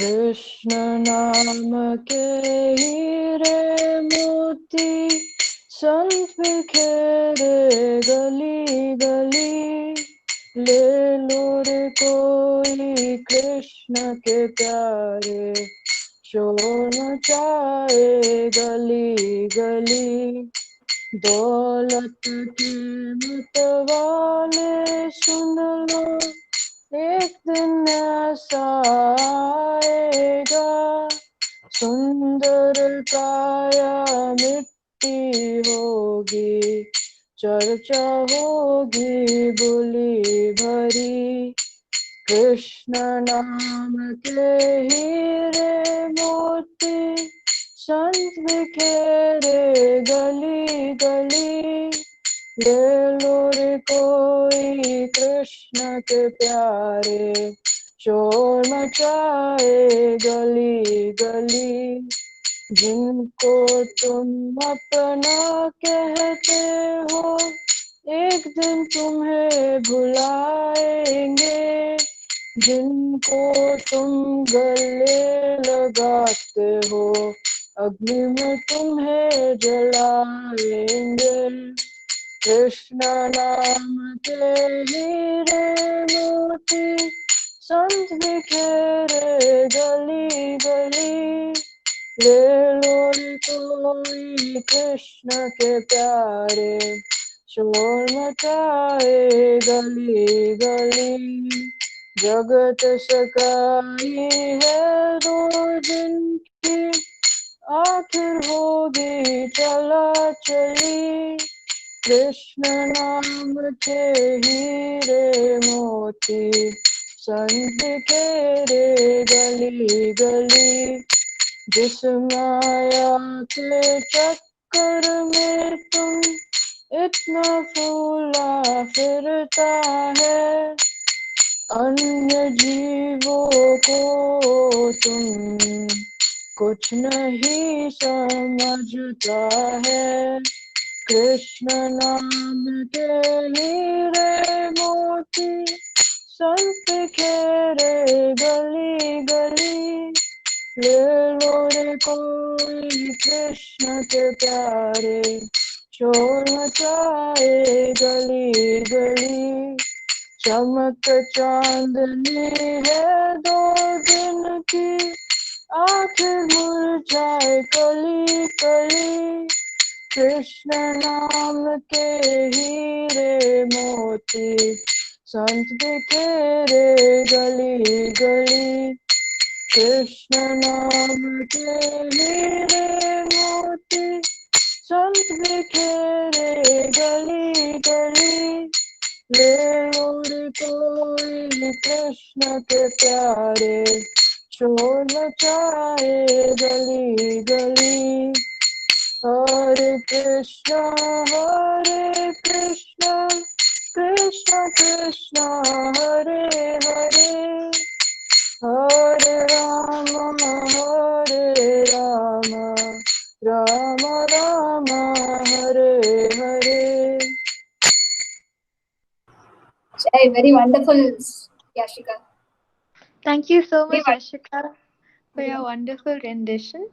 कृष्ण नाम के हीरे मोती संत बिखेरे गली गली। ले लो रे कोई कृष्ण के प्यारे, शोर मचाए गली गली। दौलत के मतवाले सुन लो, एक दिन ऐसा आएगा, सुंदर काया मिट्टी होगी, चर्चा होगी बुली भरी। कृष्ण नाम के हीरे मोती संत बिखेरे गली गली। ले लो रे कोई कृष्ण के प्यारे, शोर मचाए गली गली। जिनको तुम अपना कहते हो, एक दिन तुम्हें भुलाएंगे। जिनको तुम गले लगाते हो, अग्नि में तुम्हें जलाएंगे। कृष्ण नाम के हीरे मोती संत बिखेरे गली गली। ले लो रे कोई कृष्ण के प्यारे, शोर मचाए गली गली। जगत सकाई है दो दिन की, आखिर होगी चला चली। कृष्ण नाम के हीरे मोती संत बिखेरे गली गली। जिस माया के चक्कर में तुम इतना फूला फिरता है, अन्य जीवों को तुम कुछ नहीं समझता है। कृष्ण नाम के हीरे मोती संत बिखेरे गली गली। ले लो रे कोई कृष्ण के प्यारे, शोर मचाए गली गली। चमक चांदनी है दो दिन की, आखिर मुरझाए कली कली। कृष्ण नाम के हीरे मोती संत बिखेरे गली गली। कृष्ण नाम के हीरे मोती संत बिखेरे गली गली। ले लो रे कोई कृष्ण के प्यारे, शोर मचाए गली गली। हरे कृष्णा कृष्ण कृष्ण हरे हरे, हरे Ram Ram Ram Hare Hare. Very wonderful, Yashika. Thank you so much, Very Ashika, for your wonderful rendition.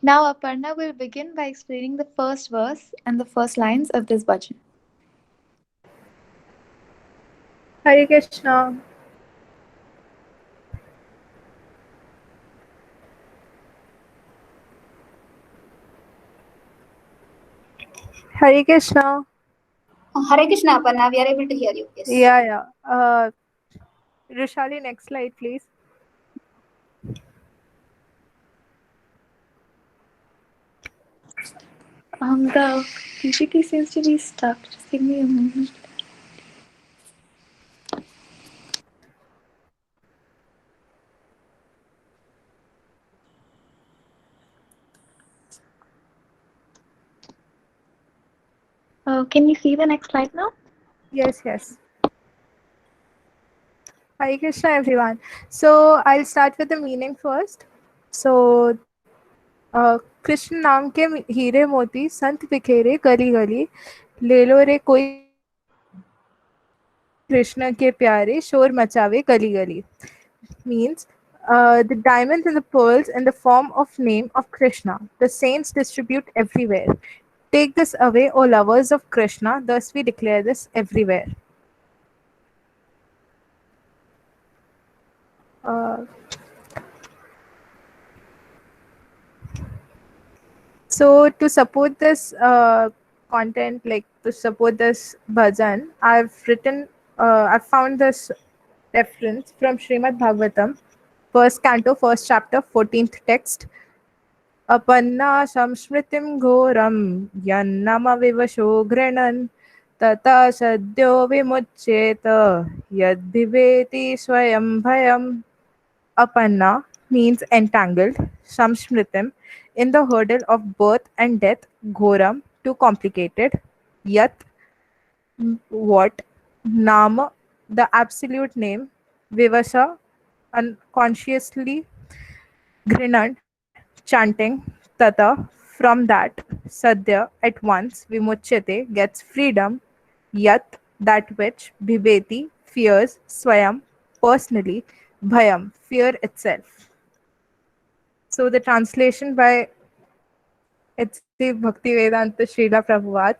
Now, Aparna will begin by explaining the first verse and the first lines of this bhajan. Hare Krishna. Hare Krishna. Hare Krishna, Aparna. We are able to hear you. Yes. Yeah. Rishali, next slide, please. The PPT seems to be stuck. Just give me a moment. Can you see the next slide now? Yes. Hare Krishna, everyone. So I'll start with the meaning first. So, Krishna नाम के हीरे मोती संत बिखेरे गली गली, ले लो रे कोई कृष्ण के प्यारे, शोर मचावे गली गली. Means The diamonds and the pearls in the form of name of Krishna. The saints distribute everywhere. Take this away, O lovers of Krishna. Thus we declare this everywhere. Uh, so to support this content, like to support this bhajan, I've found this reference from Srimad Bhagavatam, first canto, first chapter, 14th text. अपन्ना संस्मृतिं घोरं यन्नमविवशो गृह्णन् तथा सद्यो विमुच्येत यद्भिवेति स्वयं भयम्. Apanna means entangled, samsmritim, in the hurdle of birth and death, ghoram, too complicated, yat, what, nama, the absolute name, vivasa, unconsciously, grinand, chanting, tata, from that, sadhya, at once, vimuchyate, gets freedom, yat, that which, bhibeti, fears, swayam, personally, bhayam, fear itself. So the translation by H.C. Bhaktivedanta Srila Prabhupada.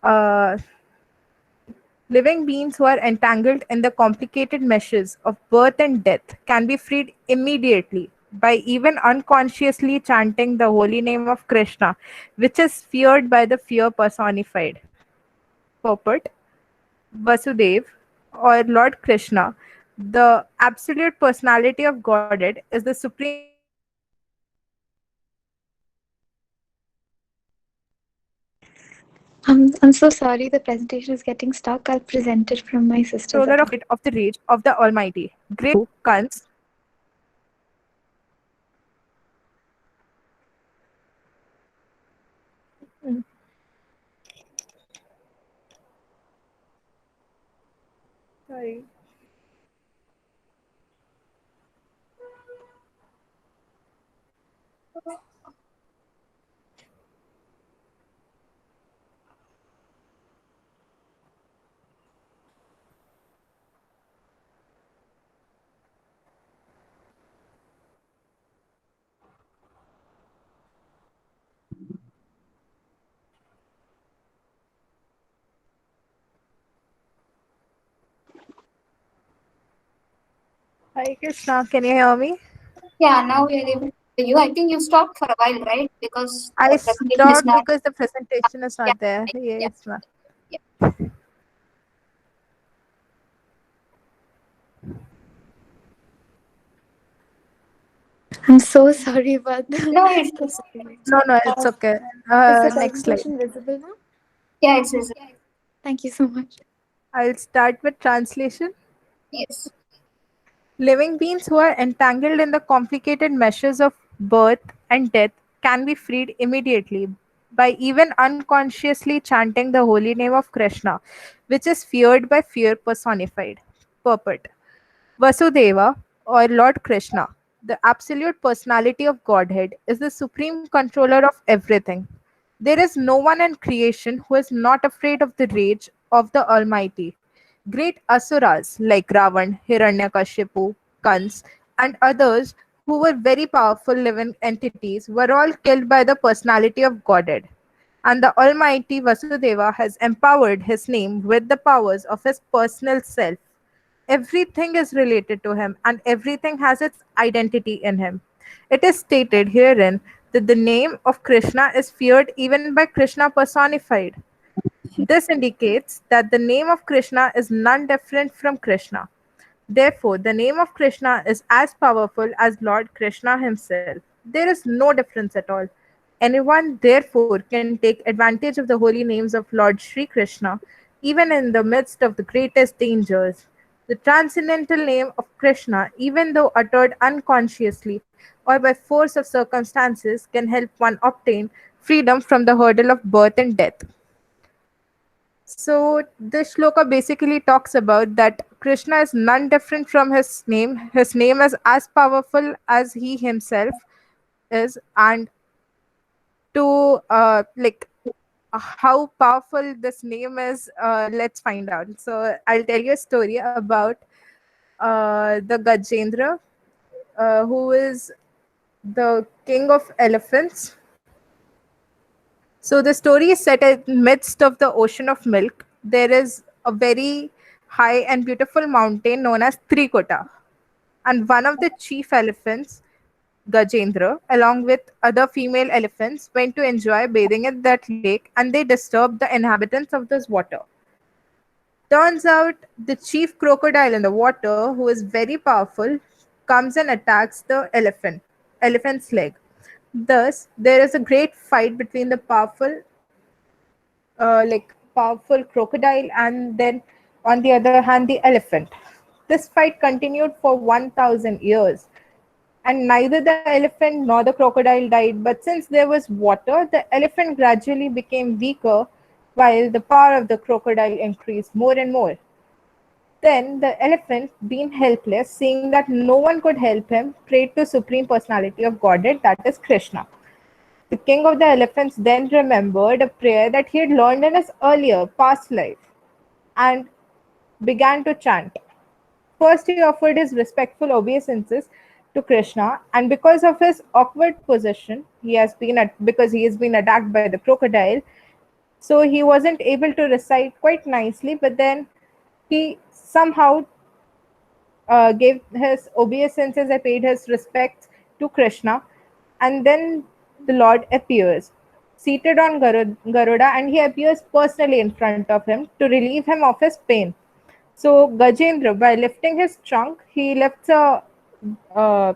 Uh, Living beings who are entangled in the complicated meshes of birth and death can be freed immediately by even unconsciously chanting the holy name of Krishna, which is feared by the fear personified. Purport: Vasudev, or Lord Krishna, the absolute personality of Godhead, is the supreme controller of everything. I'm so sorry, the presentation is getting stuck. I'll present it from my sister's Controller account. of the rage of the Almighty. Great Kans. Sorry. Hi Krishna, can you hear me? Yeah, now we are able to hear you. I think you stopped for a while, right? Because I the presentation is stopped not. because the presentation is Yeah, not there. right. Yeah, Yes, ma'am. yeah. I'm so sorry about that. No, it's No, no, it's okay. Is the Next slide. presentation visible now? yeah, it's Thank you so much. I'll start with translation. yes. Living beings who are entangled in the complicated meshes of birth and death can be freed immediately by even unconsciously chanting the holy name of Krishna, which is feared by fear personified. Purport: Vasudeva, or Lord Krishna, the absolute personality of Godhead, is the supreme controller of everything. There is no one in creation who is not afraid of the rage of the Almighty. Great asuras like Ravan, Hiranyakashipu, Kans, and others who were very powerful living entities were all killed by the personality of Godhead. And the Almighty Vasudeva has empowered his name with the powers of his personal self. Everything is related to him, and everything has its identity in him. It is stated herein that the name of Krishna is feared even by Krishna personified. This indicates that the name of Krishna is none different from Krishna. Therefore, the name of Krishna is as powerful as Lord Krishna himself. There is no difference at all. Anyone, therefore, can take advantage of the holy names of Lord Sri Krishna, even in the midst of the greatest dangers. The transcendental name of Krishna, even though uttered unconsciously or by force of circumstances, can help one obtain freedom from the hurdle of birth and death. So this shloka basically talks about that Krishna is none different from his name. His name is as powerful as he himself is, and to how powerful this name is, let's find out. So I'll tell you a story about the Gajendra. who is the king of elephants. So the story is set in the midst of the ocean of milk. There is a very high and beautiful mountain known as Trikota. And one of the chief elephants, Gajendra, along with other female elephants, went to enjoy bathing at that lake and they disturbed the inhabitants of this water. Turns out the chief crocodile in the water, who is very powerful, comes and attacks the elephant's leg. Thus, there is a great fight between the powerful crocodile and then, on the other hand, the elephant. This fight continued for 1,000 years, and neither the elephant nor the crocodile died. But since there was water, the elephant gradually became weaker, while the power of the crocodile increased more and more. Then the elephant, being helpless, seeing that no one could help him, prayed to Supreme Personality of Godhead, that is Krishna. The king of the elephants then remembered a prayer that he had learned in his earlier past life and began to chant. First, he offered his respectful obeisances to Krishna, and because of his awkward position, because he has been attacked by the crocodile, so he wasn't able to recite quite nicely. But then he somehow gave his obeisances and paid his respects to Krishna, and then the Lord appears, seated on Garuda, and he appears personally in front of him to relieve him of his pain. So Gajendra, by lifting his trunk, uh,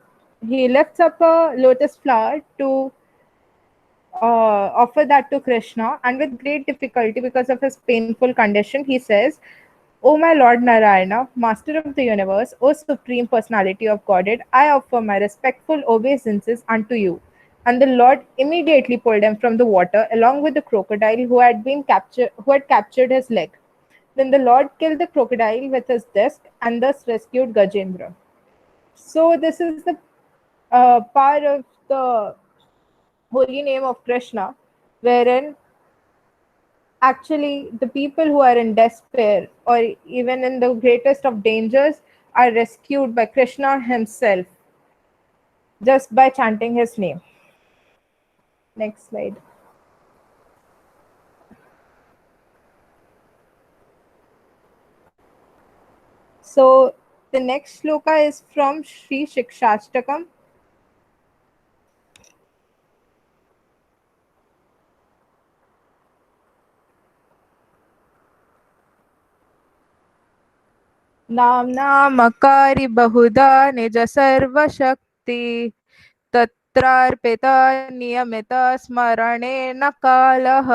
he lifts up a lotus flower to offer that to Krishna, and with great difficulty, because of his painful condition, he says, "O my Lord Narayana, Master of the universe, O Supreme Personality of Godhead, I offer my respectful obeisances unto you." And the Lord immediately pulled him from the water along with the crocodile who had captured his leg. Then the Lord killed the crocodile with his disc and thus rescued Gajendra. So this is the part of the holy name of Krishna, wherein actually the people who are in despair or even in the greatest of dangers are rescued by Krishna himself just by chanting his name. Next slide. So the next shloka is from Sri Shikshashtakam. नामकारी बहुधा निज सर्वशक्ति तत्रार्पिता नियमित स्मरणेन कालः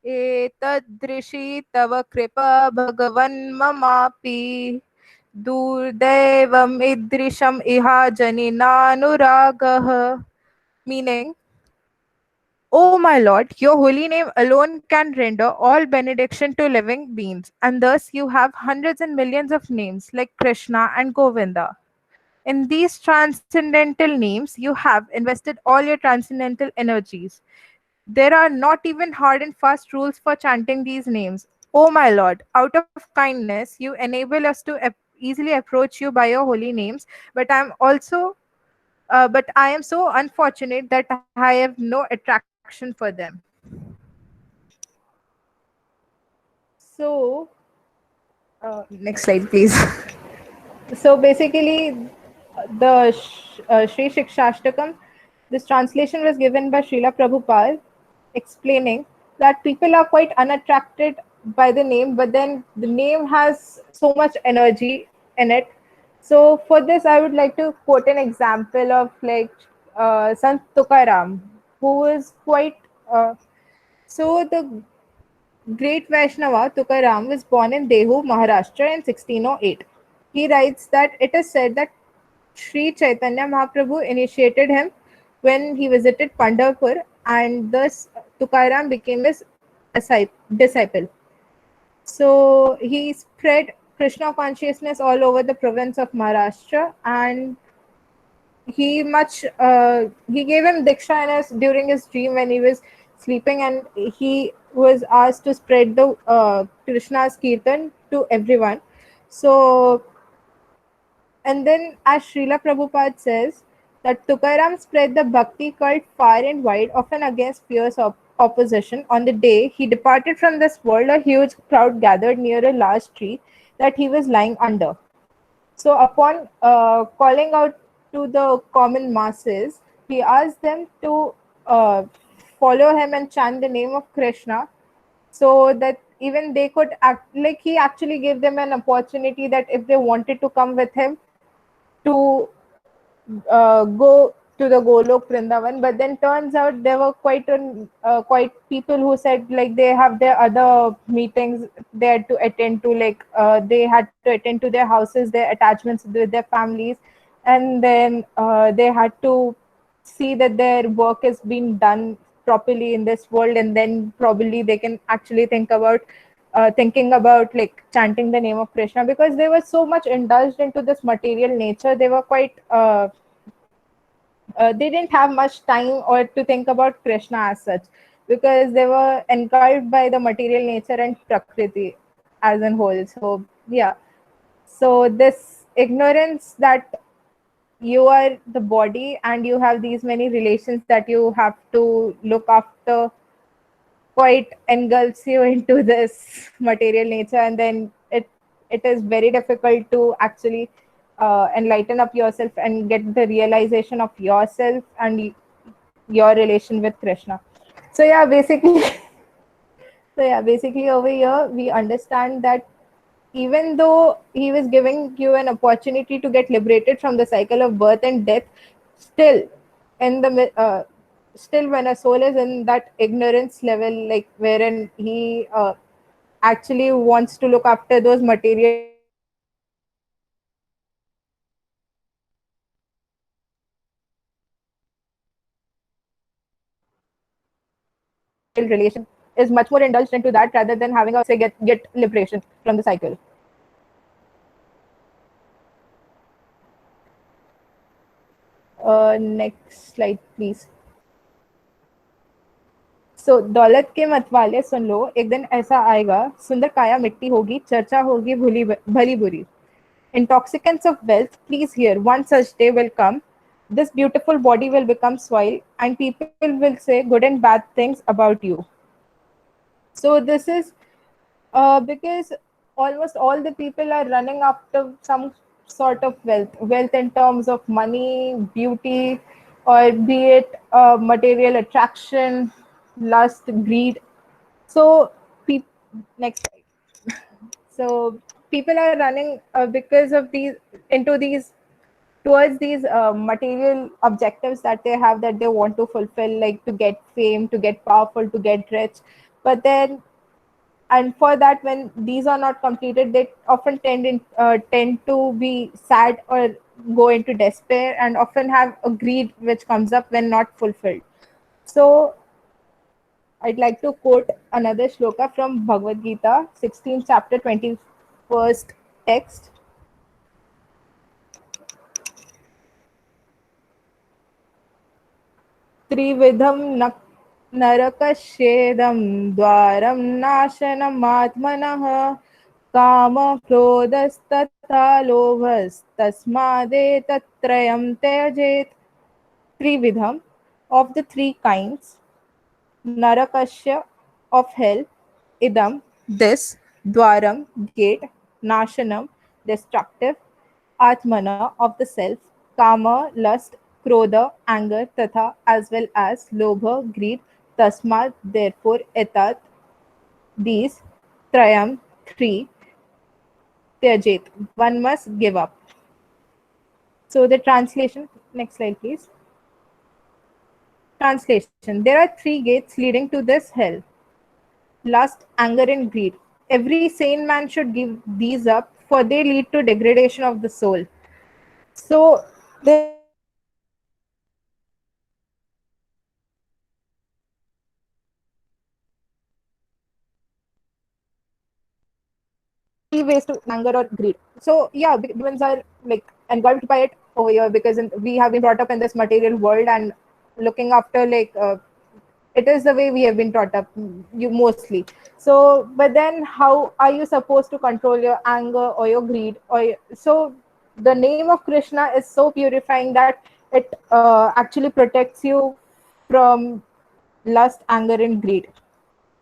एतदृशी तव कृपा भगवन्ममापि दुर्दैवम् ईदृशम् इहा जनिनानुरागः. Meaning, O my Lord, your holy name alone can render all benediction to living beings, and thus you have hundreds and millions of names like Krishna and Govinda. In these transcendental names, you have invested all your transcendental energies. There are not even hard and fast rules for chanting these names. O my Lord, out of kindness, you enable us to easily approach you by your holy names, but I am so unfortunate that I have no attraction for them. So, next slide, please. So basically, the Sri Shikshashtakam, this translation was given by Srila Prabhupada, explaining that people are quite unattracted by the name, but then the name has so much energy in it. So for this, I would like to quote an example of like Sant Tukaram, who is quite so the great Vaishnava Tukaram was born in Dehu, Maharashtra in 1608. He writes that it is said that Sri Chaitanya Mahaprabhu initiated him when he visited Pandharpur, and thus Tukaram became his disciple. So he spread Krishna consciousness all over the province of Maharashtra, and he gave him diksha during his dream when he was sleeping, and he was asked to spread the Krishna's kirtan to everyone. So And then, as Srila Prabhupada says, that Tukaram spread the bhakti cult far and wide, often against fierce opposition. On the day he departed from this world, a huge crowd gathered near a large tree that he was lying under. So, upon calling out to the common masses, he asked them to uh, follow him and chant the name of Krishna, so that even they could act like he actually gave them an opportunity that if they wanted to come with him to go to the Golok Vrindavan. But then turns out there were quite people who said like they have their other meetings they had to attend to, like they had to attend to their houses, their attachments with their families, and then they had to see that their work is being done properly in this world, and then probably they can actually thinking about like chanting the name of Krishna, because they were so much indulged into this material nature. They were quite they didn't have much time or to think about Krishna as such, because they were engulfed by the material nature and Prakriti as a whole. So yeah, so this ignorance that you are the body and you have these many relations that you have to look after quite engulfs you into this material nature, and then it is very difficult to actually enlighten up yourself and get the realization of yourself and your relation with Krishna. So yeah, basically, so yeah, basically over here we understand that even though he was giving you an opportunity to get liberated from the cycle of birth and death, still in the still when a soul is in that ignorance level, like wherein he actually wants to look after those material relations, he actually thinks that is much more indulged into that rather than having a say get liberation from the cycle. Next slide please. सो दौलत के मतवाले सुन लो, एक दिन ऐसा आएगा, सुंदर काया मिट्टी होगी, चर्चा होगी भली भली बुरी. Intoxicants of wealth, please hear, one such day will come. This beautiful body will become soil, and people will say good and bad things about you. So this is because almost all the people are running after some sort of wealth in terms of money, beauty, or be it material attraction, lust, greed. So, next slide. So people are running because of these into these towards these material objectives that they have, that they want to fulfill, like to get fame, to get powerful, to get rich. But then, and for that, when these are not completed, they often tend to be sad or go into despair, and often have a greed which comes up when not fulfilled. So I'd like to quote another shloka from Bhagavad Gita, 16th chapter, 21st text. त्रिविधं नरकस्येदं द्वारं नाशनमात्मनः काम क्रोधस्तथा लोभस्तस्मादेतत्त्रयं त्यजेत्. Trividham, of the three kinds, Narakasya, of hell, Idam, this, Dwaram, gate, Nashanam, destructive, Atmana, of the self, Kama, lust, Krodha, anger, Tatha, as well as Lobha, greed, Tasmat, therefore, Etat, these, Trayam, three, Tyajit, one must give up. So the translation, next slide please. Translation: there are three gates leading to this hell: lust, anger, and greed. Every sane man should give these up, for they lead to degradation of the soul. So there are three ways to anger or greed. So yeah, humans are like engulfed by it over here, because we have been brought up in this material world and looking after like it is the way we have been taught up, you mostly. So but then how are you supposed to control your anger or your greed, or so the name of Krishna is so purifying that it actually protects you from lust, anger, and greed,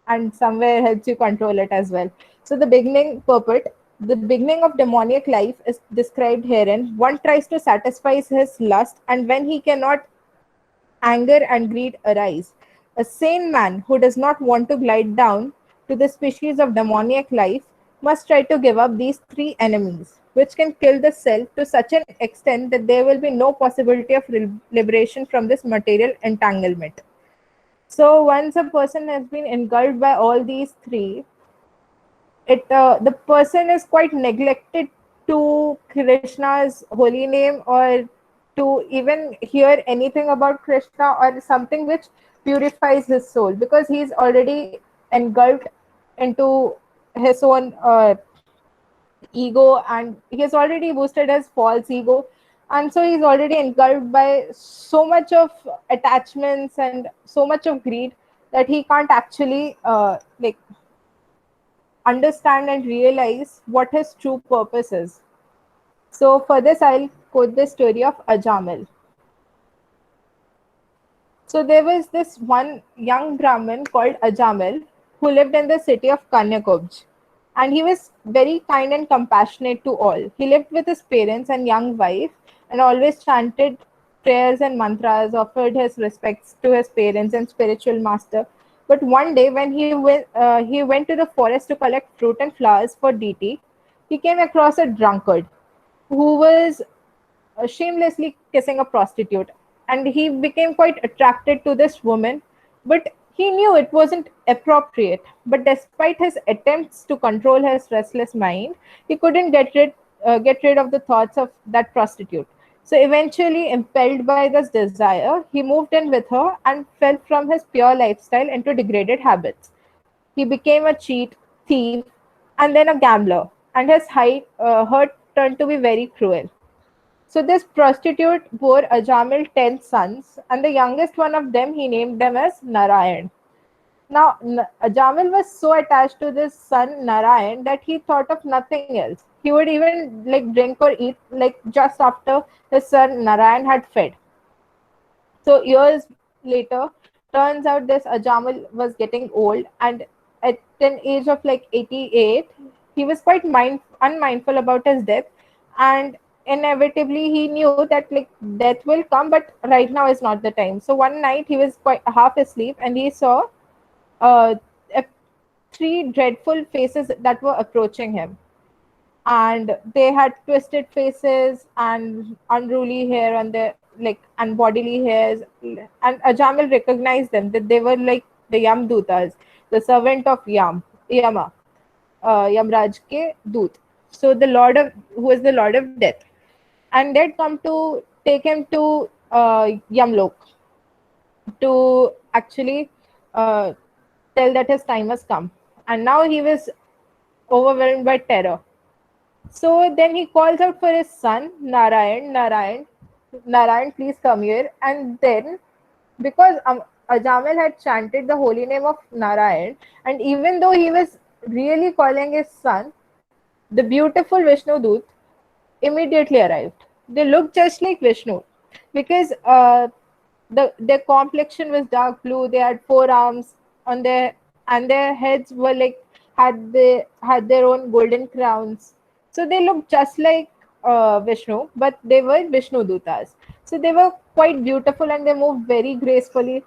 and somewhere helps you control it as well. So the beginning of demoniac life is described herein. One tries to satisfy his lust, and when he cannot, anger and greed arise. A sane man who does not want to glide down to the species of demoniac life must try to give up these three enemies, which can kill the self to such an extent that there will be no possibility of liberation from this material entanglement. So once a person has been engulfed by all these three, it the person is quite neglected to Krishna's holy name, or to even hear anything about Krishna or something which purifies his soul, because he's already engulfed into his own ego, and he has already boosted his false ego, and so he's already engulfed by so much of attachments and so much of greed that he can't actually understand and realize what his true purpose is. So for this, I'll quote the story of Ajamil. So there was this one young Brahmin called Ajamil who lived in the city of Kanyakubj. And he was very kind and compassionate to all. He lived with his parents and young wife and always chanted prayers and mantras, offered his respects to his parents and spiritual master. But one day, when he went to the forest to collect fruit and flowers for deity, he came across a drunkard who was shamelessly kissing a prostitute, and he became quite attracted to this woman, but he knew it wasn't appropriate. But despite his attempts to control his restless mind, he couldn't get rid of the thoughts of that prostitute. So eventually, impelled by this desire, he moved in with her and fell from his pure lifestyle into degraded habits. He became a cheat, thief, and then a gambler, and his hurt turned to be very cruel. So this prostitute bore Ajamil 10 sons, and the youngest one of them he named them as Narayan. Now, Ajamil was so attached to this son Narayan that he thought of nothing else. He would even like drink or eat like just after his son Narayan had fed. So years later, turns out this Ajamil was getting old, and at an age of like 88, he was quite unmindful about his death, and inevitably he knew that like death will come, but right now is not the time. So one night he was quite half asleep, and he saw uh, a- three dreadful faces that were approaching him, and they had twisted faces and unruly hair on their like and bodily hairs. And Ajamil recognized them, that they were like the Yamdutas, the servant of Yama, Yamraj ke Doot. So the Lord of who is the Lord of Death, and they'd come to take him to Yamlok to actually uh, tell that his time has come. And now he was overwhelmed by terror. So then he calls out for his son, Narayan, please come here. And then, because Ajamil had chanted the holy name of Narayan, and even though he was really calling his son, the beautiful Vishnu Dut immediately arrived. They looked just like Vishnu, because their complexion was dark blue. They had four arms on their, and their heads were like had their own golden crowns. So they looked just like Vishnu, but they were Vishnu Dutas. So they were quite beautiful, and they moved very gracefully.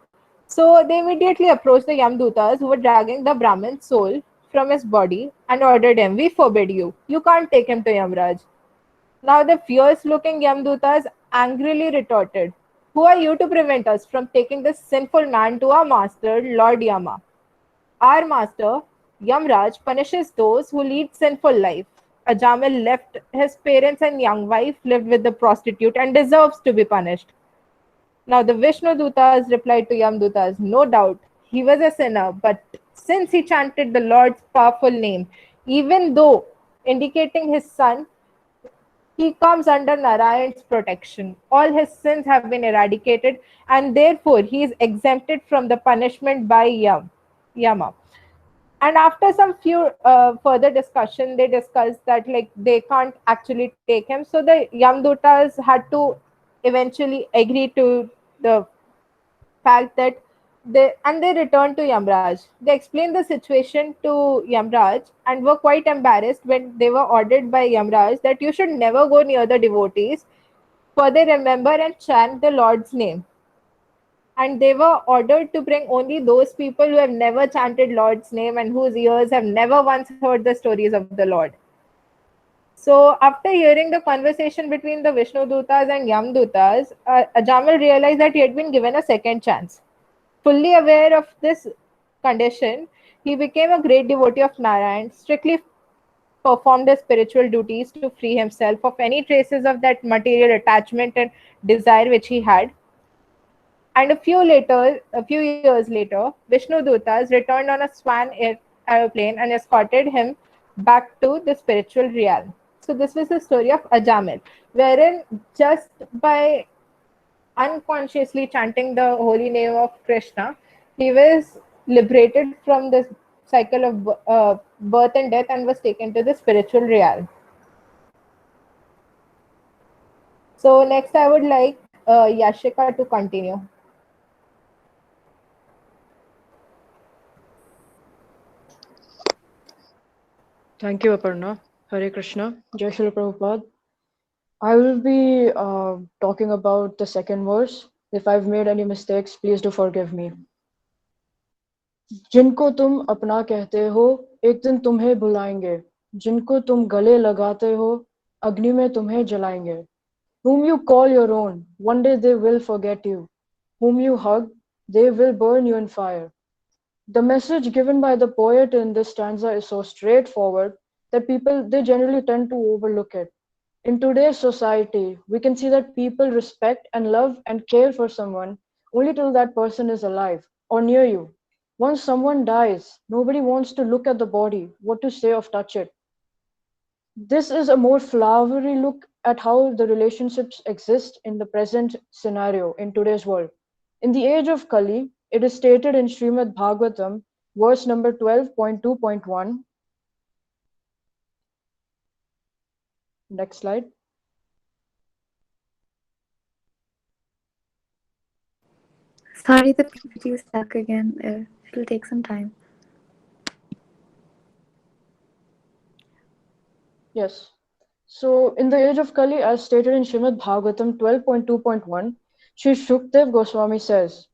So they immediately approached the Yamdutas, who were dragging the Brahmin's soul from his body, and ordered him, "We forbid you. You can't take him to Yamraj." Now the fierce-looking Yamdutas angrily retorted, "Who are you to prevent us from taking this sinful man to our master, Lord Yama? Our master, Yamraj, punishes those who lead sinful life. Ajamil left his parents and young wife, lived with the prostitute, and deserves to be punished." Now the Vishnu Dutas replied to Yamdutas, "No doubt, he was a sinner, but since he chanted the Lord's powerful name, even though indicating his son, he comes under Narayan's protection. All his sins have been eradicated, and therefore he is exempted from the punishment by Yama." And after some few further discussion, they discussed that like they can't actually take him, so the Yamdutas had to eventually agree to the fact that they returned to Yamraj. They explained the situation to Yamraj and were quite embarrassed when they were ordered by Yamraj that you should never go near the devotees, for they remember and chant the Lord's name. And they were ordered to bring only those people who have never chanted Lord's name and whose ears have never once heard the stories of the Lord. So, after hearing the conversation between the Vishnu Dutas and Yam Dutas, Ajamil realized that he had been given a second chance. Fully aware of this condition, he became a great devotee of Narayan, strictly performed his spiritual duties to free himself of any traces of that material attachment and desire which he had. And a few years later, Vishnu Dutas returned on a aeroplane and escorted him back to the spiritual realm. So this was the story of Ajamil, wherein just by unconsciously chanting the holy name of Krishna, he was liberated from this cycle of birth and death and was taken to the spiritual realm. So next, I would like Yashika to continue. Thank you, Aparna. Hare Krishna. Jai Shri Prabhupada. I will be talking about the second verse. If I've made any mistakes, please do forgive me. जिनको तुम अपना कहते हो एक दिन तुम्हें बुलाएंगे जिनको तुम गले लगाते हो अग्नि में तुम्हें जलाएंगे whom you call your own one day they will forget you whom you hug they will burn you in fire. The message given by the poet in this stanza is so straightforward that people they generally tend to overlook it. In today's society, we can see that people respect and love and care for someone only till that person is alive or near you. Once someone dies, nobody wants to look at the body, what to say of touch it. This is a more flowery look at how the relationships exist in the present scenario in today's world. In the age of Kali, it is stated in Srimad Bhagavatam, verse number 12.2.1. Next slide. Sorry, the PPT is stuck again. It'll take some time. Yes. So, in the age of Kali, as stated in Srimad Bhagavatam 12.2.1, Sri Shukdev Goswami says,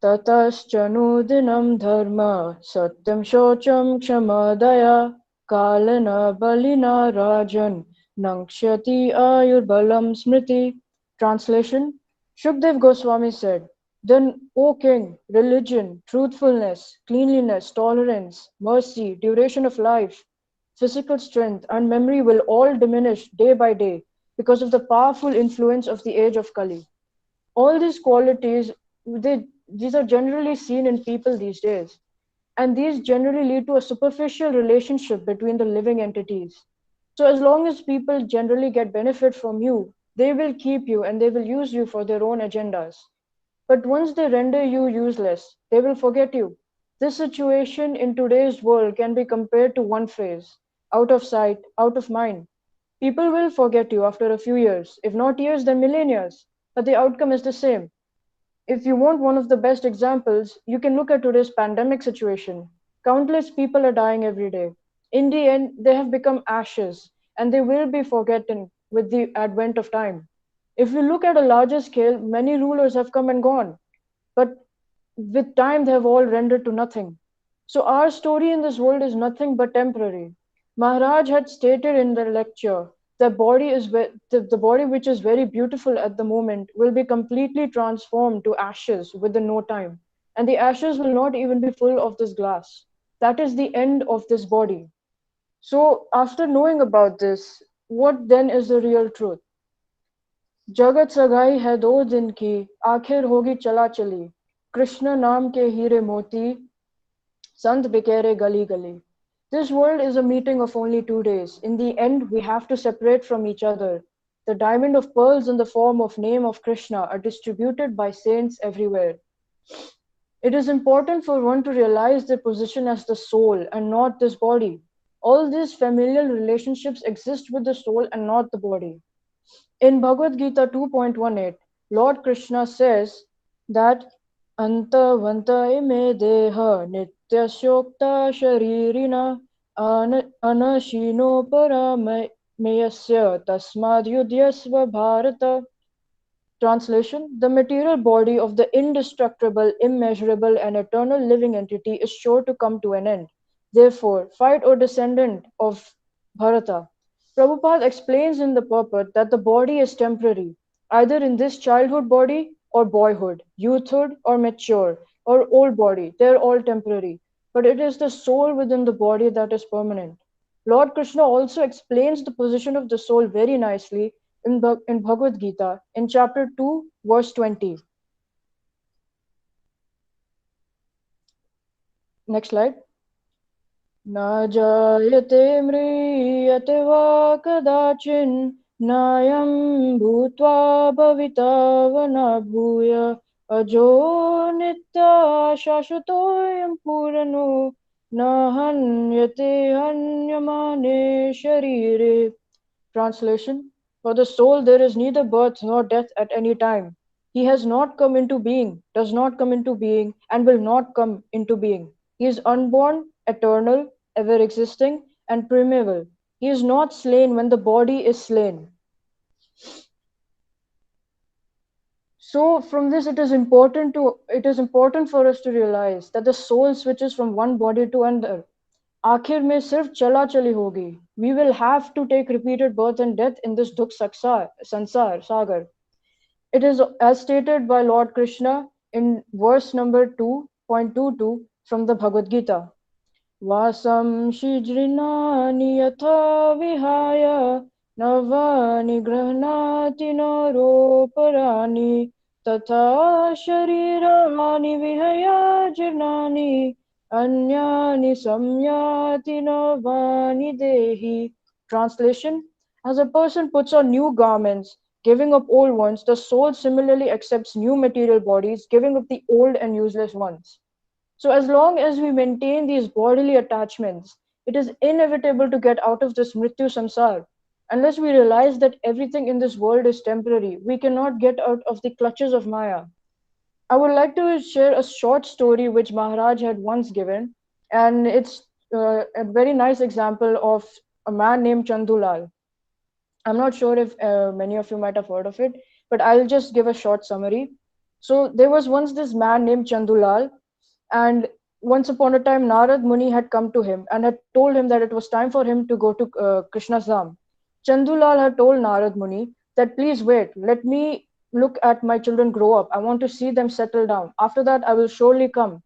Tataschanudinam dharma satyam shocham kshamadaya kalana balina rajan nankshati ayurbalam smriti. Translation: Shukdev Goswami said, then, O king, religion, truthfulness, cleanliness, tolerance, mercy, duration of life, physical strength, and memory will all diminish day by day because of the powerful influence of the age of Kali. All these qualities, these are generally seen in people these days, and these generally lead to a superficial relationship between the living entities. So, as long as people generally get benefit from you, they will keep you and they will use you for their own agendas. But once they render you useless, they will forget you. This situation in today's world can be compared to one phrase: out of sight, out of mind. People will forget you after a few years, if not years, then millennia, but the outcome is the same. If you want one of the best examples, you can look at today's pandemic situation. Countless people are dying every day. In the end, they have become ashes and they will be forgotten with the advent of time. If we look at a larger scale, many rulers have come and gone, but with time they have all rendered to nothing. So our story in this world is nothing but temporary. Maharaj had stated in the lecture, the body which is very beautiful at the moment will be completely transformed to ashes within no time, and the ashes will not even be full of this glass. That is the end of this body. So after knowing about this, what then is the real truth? जगत सगाई है दो दिन की आखिर होगी चला चली कृष्ण नाम के हीरे मोती संत बिकेरे गली गली. This world is a meeting of only 2 days. In the end, we have to separate from each other. The diamond of pearls in the form of name of Krishna are distributed by saints everywhere. It is important for one to realize their position as the soul and not this body. All these familial relationships exist with the soul and not the body. In Bhagavad Gita 2.18, Lord Krishna says that Anta Vanta ime deha nitya syokta sharirina anashino parameyasya tasmad yudhyasva bharata. Translation: the material body of the indestructible, immeasurable, and eternal living entity is sure to come to an end. Therefore, fight, O descendant of Bharata. Prabhupada explains in the purport that the body is temporary, either in this childhood body or boyhood, youthhood or mature, or old body. They are all temporary. But it is the soul within the body that is permanent. Lord Krishna also explains the position of the soul very nicely in Bhagavad Gita in chapter 2, verse 20. Next slide. Na jayate mriyate va kadachin nayam bhutva bhavitavana bhuya ajo nitya shashvatoyam purano na hanyate hanyamane sharire. Translation: for the soul there is neither birth nor death at any time. He has not come into being, does not come into being, and will not come into being. He is unborn, eternal, ever existing, and primeval. He is not slain when the body is slain. So from this it is important for us to realize that the soul switches from one body to another. आखिर में सिर्फ चला चली होगी. We will have to take repeated birth and death in this dukh sansar sagar. It is as stated by Lord Krishna in verse number 2.22 from the Bhagavad Gita. Vasam shijrinani yatha vihaya navani grahnati naroparani tatha sharirani vihaya jirnani anyani samyati navani dehi. Translation: as a person puts on new garments, giving up old ones, the soul similarly accepts new material bodies, giving up the old and useless ones. So as long as we maintain these bodily attachments, it is inevitable to get out of this mrityu samsar. Unless we realize that everything in this world is temporary, we cannot get out of the clutches of Maya. I would like to share a short story which Maharaj had once given, and it's a very nice example of a man named Chandulal. I'm not sure if many of you might have heard of it, but I'll just give a short summary. So there was once this man named Chandulal, and once upon a time, Narad Muni had come to him and had told him that it was time for him to go to Krishna's Dham. Chandulal had told Narad Muni that please wait, let me look at my children grow up. I want to see them settle down. After that, I will surely come.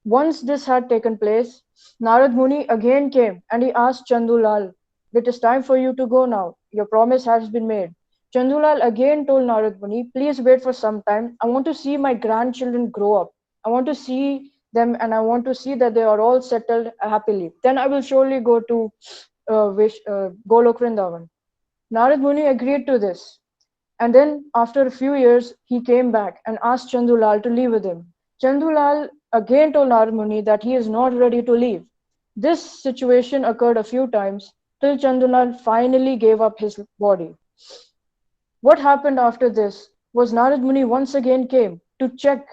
Once this had taken place, Narad Muni again came and he asked Chandulal, it is time for you to go now. Your promise has been made. Chandulal again told Narad Muni, please wait for some time. I want to see my grandchildren grow up. I want to see them and I want to see that they are all settled happily. Then I will surely go to Golok Vrindavan. Narad Muni agreed to this. And then after a few years, he came back and asked Chandulal to leave with him. Chandulal again told Narad Muni that he is not ready to leave. This situation occurred a few times till Chandulal finally gave up his body. What happened after this was Narad Muni once again came to check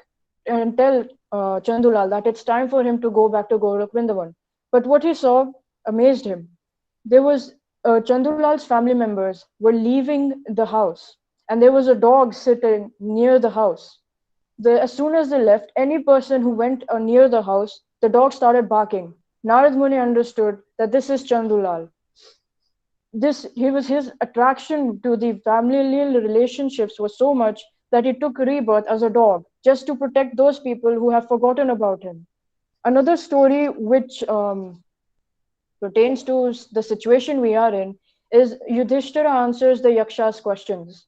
and tell Chandulal that it's time for him to go back to Golok Vrindavan. But what he saw amazed him. There was Chandulal's family members were leaving the house, and there was a dog sitting near the house. As soon as they left, any person who went near the house, the dog started barking. Narad Muni understood that this is Chandulal. His attraction to the familial relationships was so much that he took rebirth as a dog just to protect those people who have forgotten about him. Another story which pertains to the situation we are in is Yudhishthira answers the Yaksha's questions.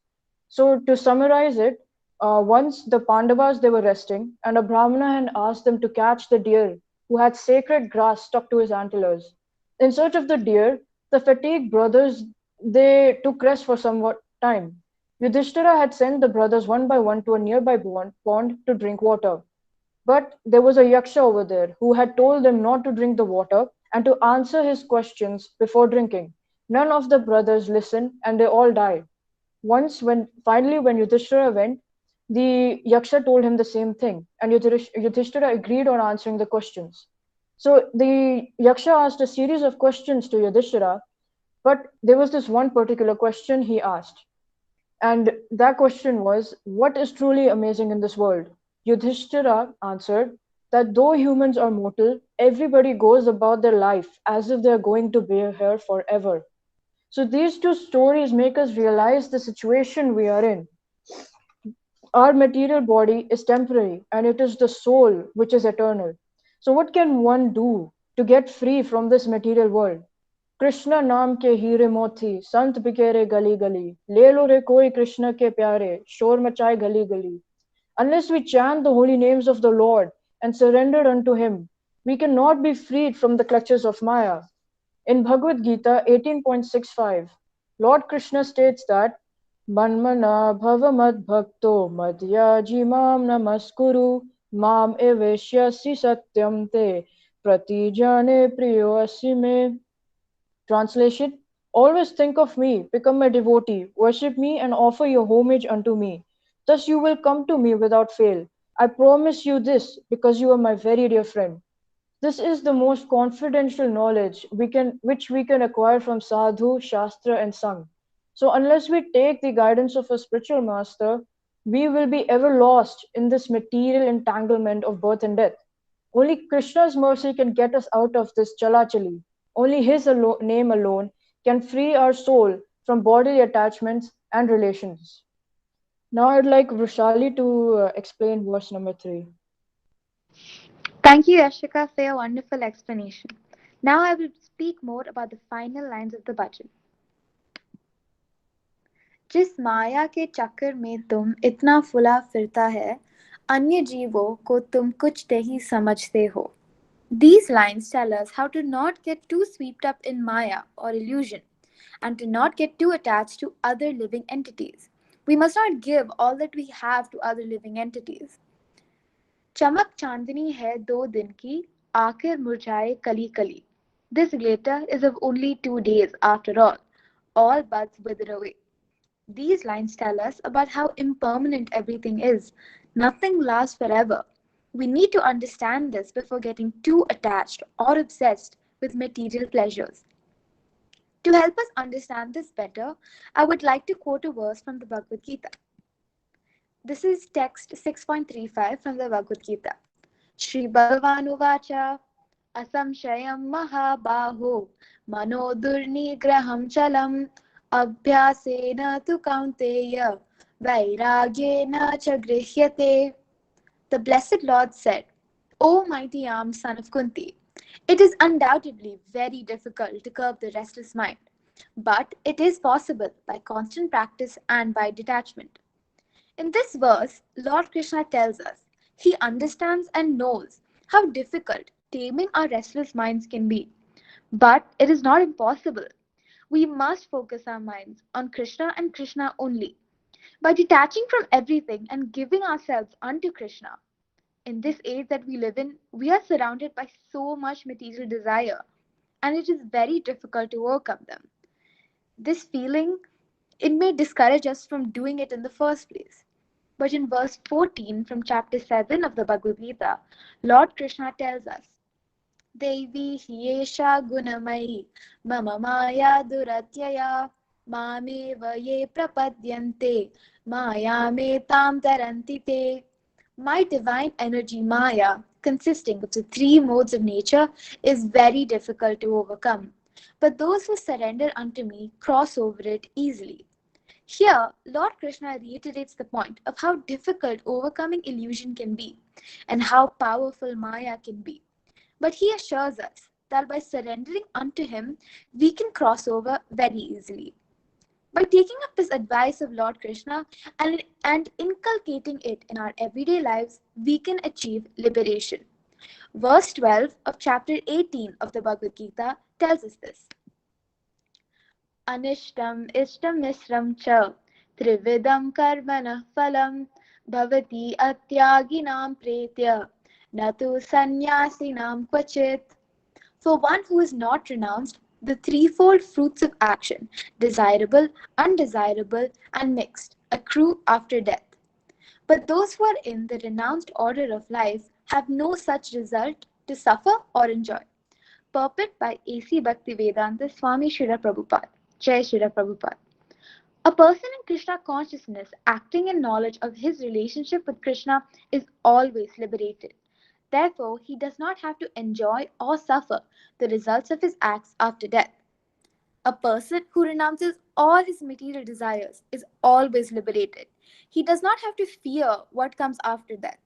So to summarize it, once the Pandavas, they were resting, and a Brahmana had asked them to catch the deer who had sacred grass stuck to his antlers. In search of the deer, the fatigued brothers, they took rest for somewhat time. Yudhishthira had sent the brothers one by one to a nearby pond to drink water. But there was a yaksha over there who had told them not to drink the water and to answer his questions before drinking. None of the brothers listened and they all died. Once, when Yudhishthira went, the Yaksha told him the same thing, and Yudhishthira agreed on answering the questions. So the Yaksha asked a series of questions to Yudhishthira, but there was this one particular question he asked. And that question was, what is truly amazing in this world? Yudhishthira answered that though humans are mortal, everybody goes about their life as if they are going to be here forever. So these two stories make us realize the situation we are in. Our material body is temporary and it is the soul which is eternal. So what can one do to get free from this material world? Krishna नाम के हीरे मोती संत बिखेरे गली गली ले लो रे कोई कृष्ण के प्यारे शोर मचाए गली गली. Unless we chant the holy names of the Lord and surrender unto Him, we cannot be freed from the clutches of Maya. In Bhagavad Gita 18.65, Lord Krishna states that Manmana bhavamad bhakto madhyaji mam namaskuru mam eveshyasi satyam te pratijane priyo asime. Translation: Always think of me, become my devotee, worship me, and offer your homage unto me. Thus you will come to me without fail. I promise you this because you are my very dear friend. This is the most confidential knowledge which we can acquire from sadhu, shastra, and sang. So unless we take the guidance of a spiritual master, we will be ever lost in this material entanglement of birth and death. Only Krishna's mercy can get us out of this chalachali. Only His name alone can free our soul from bodily attachments and relations. Now I'd like Vrushali to explain verse number 3. Thank you, Yashika, for your wonderful explanation. Now I will speak more about the final lines of the bhajan. जिस माया के चक्कर में तुम इतना फुला फिरता है, अन्य जीवों को तुम कुछ नहीं समझते हो. These lines tell us how to not get too swept up in Maya or illusion and to not get too attached to other living entities. We must not give all that we have to other living entities. चमक चांदनी है 2 दिन की, आखिर मुरझाए कली कली. This glitter is of only 2 days after all buds wither away. These lines tell us about how impermanent everything is. Nothing lasts forever. We need to understand this before getting too attached or obsessed with material pleasures. To help us understand this better, I would like to quote a verse from the Bhagavad Gita. This is text 6.35 from the Bhagavad Gita. Shri Bhagavan Uvacha Asamshayam Mahabaho Mano Durnigraham Chalam Abhyasena tu Kaunteya Vairagyena cha Grihyate. The Blessed Lord said, O mighty armed son of Kunti, it is undoubtedly very difficult to curb the restless mind, but it is possible by constant practice and by detachment. In this verse, Lord Krishna tells us he understands and knows how difficult taming our restless minds can be. But it is not impossible. We must focus our minds on Krishna and Krishna only. By detaching from everything and giving ourselves unto Krishna. In this age that we live in, we are surrounded by so much material desire, and it is very difficult to overcome them. This feeling, it may discourage us from doing it in the first place. But in verse 14 from chapter 7 of the Bhagavad Gita, Lord Krishna tells us, Devi Hyesha Gunamayi Mama Maya Duratyaya Mameva Ye Prapadyante Maya Me Tam Tarantite. My divine energy Maya, consisting of the 3 modes of nature, is very difficult to overcome. But those who surrender unto me cross over it easily. Here, Lord Krishna reiterates the point of how difficult overcoming illusion can be and how powerful Maya can be. But he assures us that by surrendering unto him, we can cross over very easily. By taking up this advice of Lord Krishna and inculcating it in our everyday lives, we can achieve liberation. Verse 12 of chapter 18 of the Bhagavad Gita tells us this. Anishtam ishtam misram cha trividam karmana phalam bhavati atyaginam pretya natu sannyasinam kvachit. For one who is not renounced, the threefold fruits of action, desirable, undesirable, and mixed, accrue after death. But those who are in the renounced order of life have no such result to suffer or enjoy. Purport by A.C. Bhaktivedanta Swami Srila Prabhupada. Jai Srila Prabhupada. A person in Krishna consciousness acting in knowledge of his relationship with Krishna is always liberated. Therefore, he does not have to enjoy or suffer the results of his acts after death. A person who renounces all his material desires is always liberated. He does not have to fear what comes after death.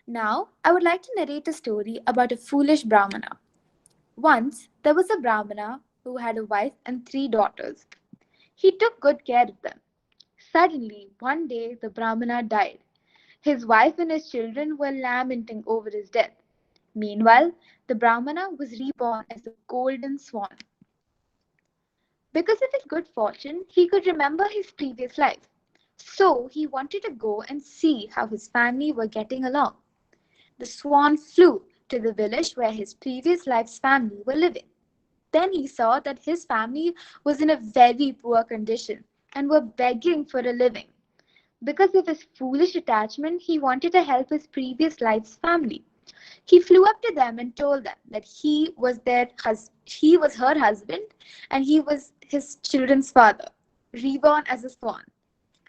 Now, I would like to narrate a story about a foolish Brahmana. Once, there was a Brahmana who had a wife and 3 daughters. He took good care of them. Suddenly, one day, the Brahmana died. His wife and his children were lamenting over his death. Meanwhile, the Brahmana was reborn as a golden swan. Because of his good fortune, he could remember his previous life. So he wanted to go and see how his family were getting along. The swan flew to the village where his previous life's family were living. Then he saw that his family was in a very poor condition and were begging for a living. Because of his foolish attachment, he wanted to help his previous life's family. He flew up to them and told them that he was her husband and he was his children's father, reborn as a swan.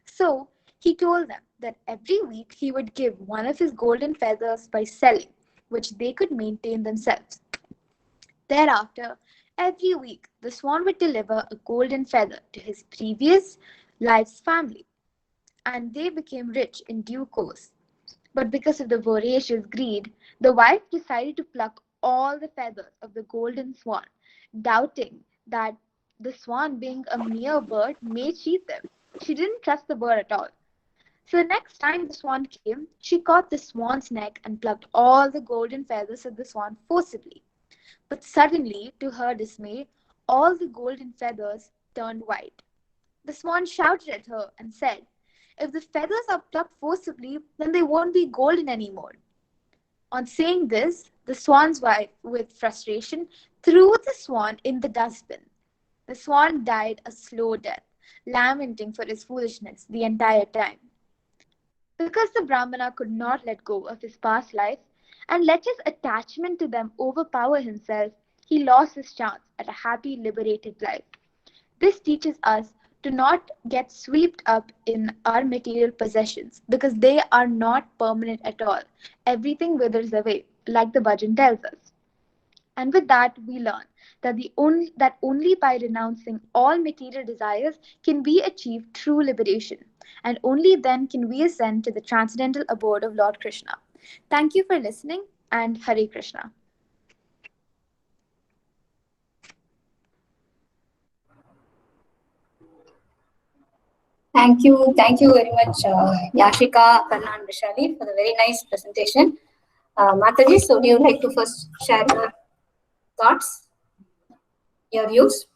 So he told them that every week he would give one of his golden feathers by selling, which they could maintain themselves. Thereafter, every week the swan would deliver a golden feather to his previous life's family, and they became rich in due course. But because of the voracious greed, the wife decided to pluck all the feathers of the golden swan, doubting that the swan, being a mere bird, may cheat them. She didn't trust the bird at all. So next time the swan came, she caught the swan's neck and plucked all the golden feathers of the swan forcibly. But suddenly, to her dismay, all the golden feathers turned white. The swan shouted at her and said, "If the feathers are plucked forcibly, then they won't be golden anymore." On saying this, the swan's wife, with frustration, threw the swan in the dustbin. The swan died a slow death, lamenting for his foolishness the entire time. Because the Brahmana could not let go of his past life and let his attachment to them overpower himself, he lost his chance at a happy, liberated life. This teaches us to not get swept up in our material possessions because they are not permanent at all. Everything withers away, like the bhajan tells us. And with that, we learn that only by renouncing all material desires can we achieve true liberation, and only then can we ascend to the transcendental abode of Lord Krishna. Thank you for listening, and Hare Krishna. Thank you very much, Yashika, Karna, and Vishali, for the very nice presentation. Mataji, so do you like to first share your thoughts, your views?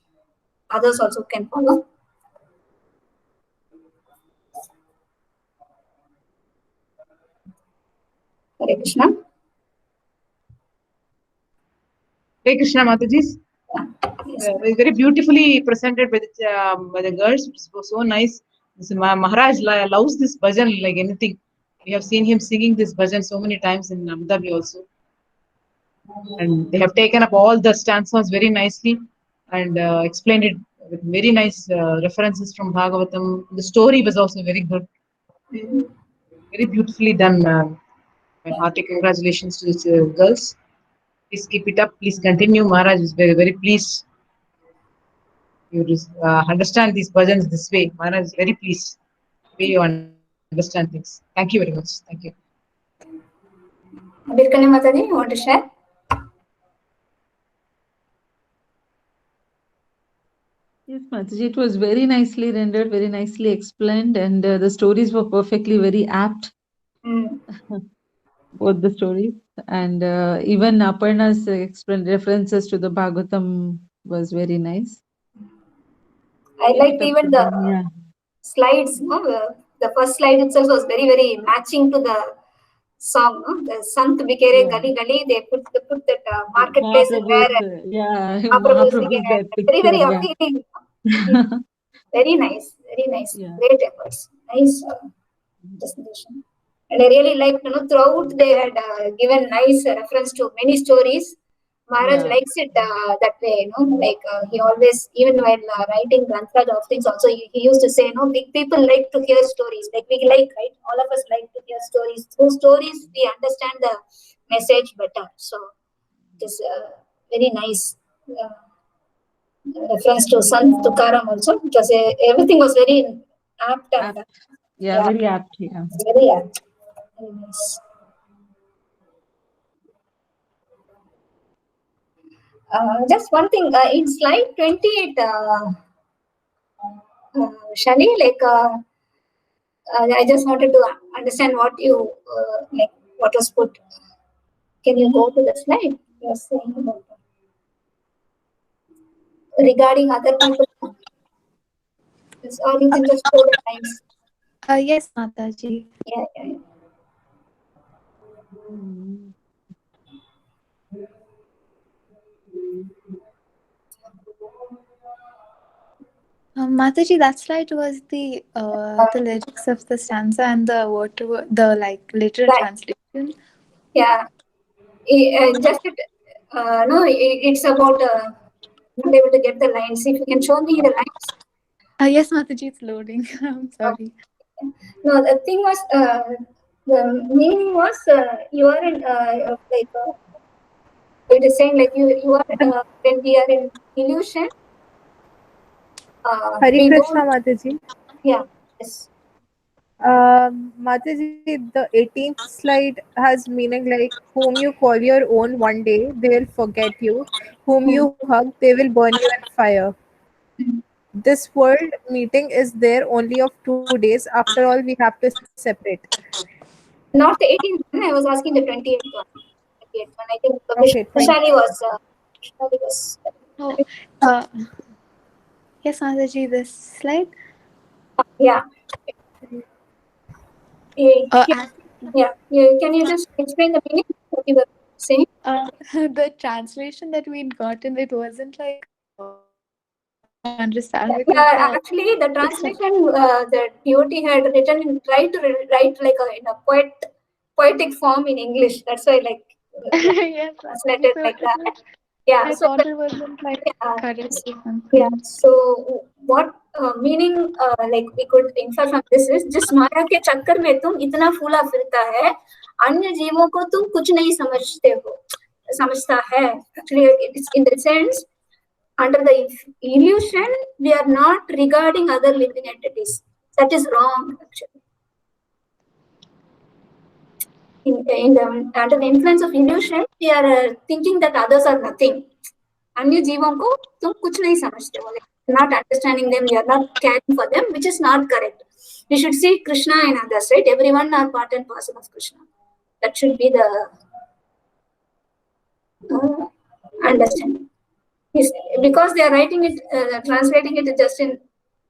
Others also can follow. Hare Krishna. Hare Krishna Mataji's. Yes. Very beautifully presented by the girls. It was so nice. Maharaj loves this bhajan like anything. We have seen him singing this bhajan so many times in Abu Dhabi also. And they have taken up all the stanzas very nicely and explained it with very nice references from Bhagavatam. The story was also very good. Very beautifully done. My hearty congratulations to the girls. Please keep it up. Please continue. Maharaj is very, very pleased. You understand these bhajans this way. Maharaj is very pleased. The way you understand things. Thank you very much. Thank you. Birkani Mataji, you want to share? Yes, Mataji, it was very nicely rendered, very nicely explained, and the stories were perfectly very apt. Both the stories, and even Aparna's references to the Bhagavatam was very nice. I liked even the slides. No? The first slide itself was very, very matching to the song, no? The Sant Bikere Yeah. Gali Gali, they put that marketplace where Yeah, Mahaprabhu's Mahaprabhu's that very, very picture. appealing. Yeah. Very nice, very nice. Yeah. Great efforts. Nice presentation. And I really liked, throughout they had given nice reference to many stories. Maharaj Yeah. likes it that way, like he always, even while writing Granthraj of things also, he used to say, big people like to hear stories, like we like, right? All of us like to hear stories. Through stories, we understand the message better. So it is very nice reference to Sant Tukaram also, because everything was very apt and Apt. Yeah, very apt. Yeah. very apt. Very nice. Just one thing, in slide 28, Shani, I just wanted to understand what you what was put. Can you go to the slide? You're saying about regarding other people, or you can just show the lines. Yes, Mataji. Yeah. Mataji, that slide was the lyrics of the stanza and the literal Right. translation. Yeah. It's about not able to get the lines. If you can show me the lines. Yes, Mataji, it's loading. I'm sorry. No, the thing was, the meaning was you are in it is saying like you are when we are in illusion. Hare we Krishna, don't- Mataji. Yeah. Yes. Mataji, the 18th slide has meaning like whom you call your own one day, they will forget you. Whom you hug, they will burn you in fire. This world meeting is there only of 2 days. After all, we have to separate. Not the 18th one. I was asking the 28th one. 28th one. I think Okay, Vishali was. Oh, yes, Mataji, this slide. Yeah. Can you just explain the meaning what you were saying? The translation that we'd gotten, it wasn't like understand. Actually, the translation the devotee had written tried to write like in a poetic form in English. That's why yes, translated like that. Yeah. I thought it wasn't like correct. Yeah. So what meaning we could infer from this is जिस माया के चक्कर में तुम इतना फूला फिरता है अन्य जीवों को तुम कुछ नहीं समझता है. Actually, it's in the sense under the illusion we are not regarding other living entities. That is wrong actually. Under the influence of illusion we are thinking that others are nothing. अन्य जीवों को तुम कुछ नहीं समझते हो. Not understanding them, we are not caring for them, which is not correct. We should see Krishna and others, right? Everyone are part and parcel of Krishna. That should be the understanding. Yes, because they are writing it, translating it just in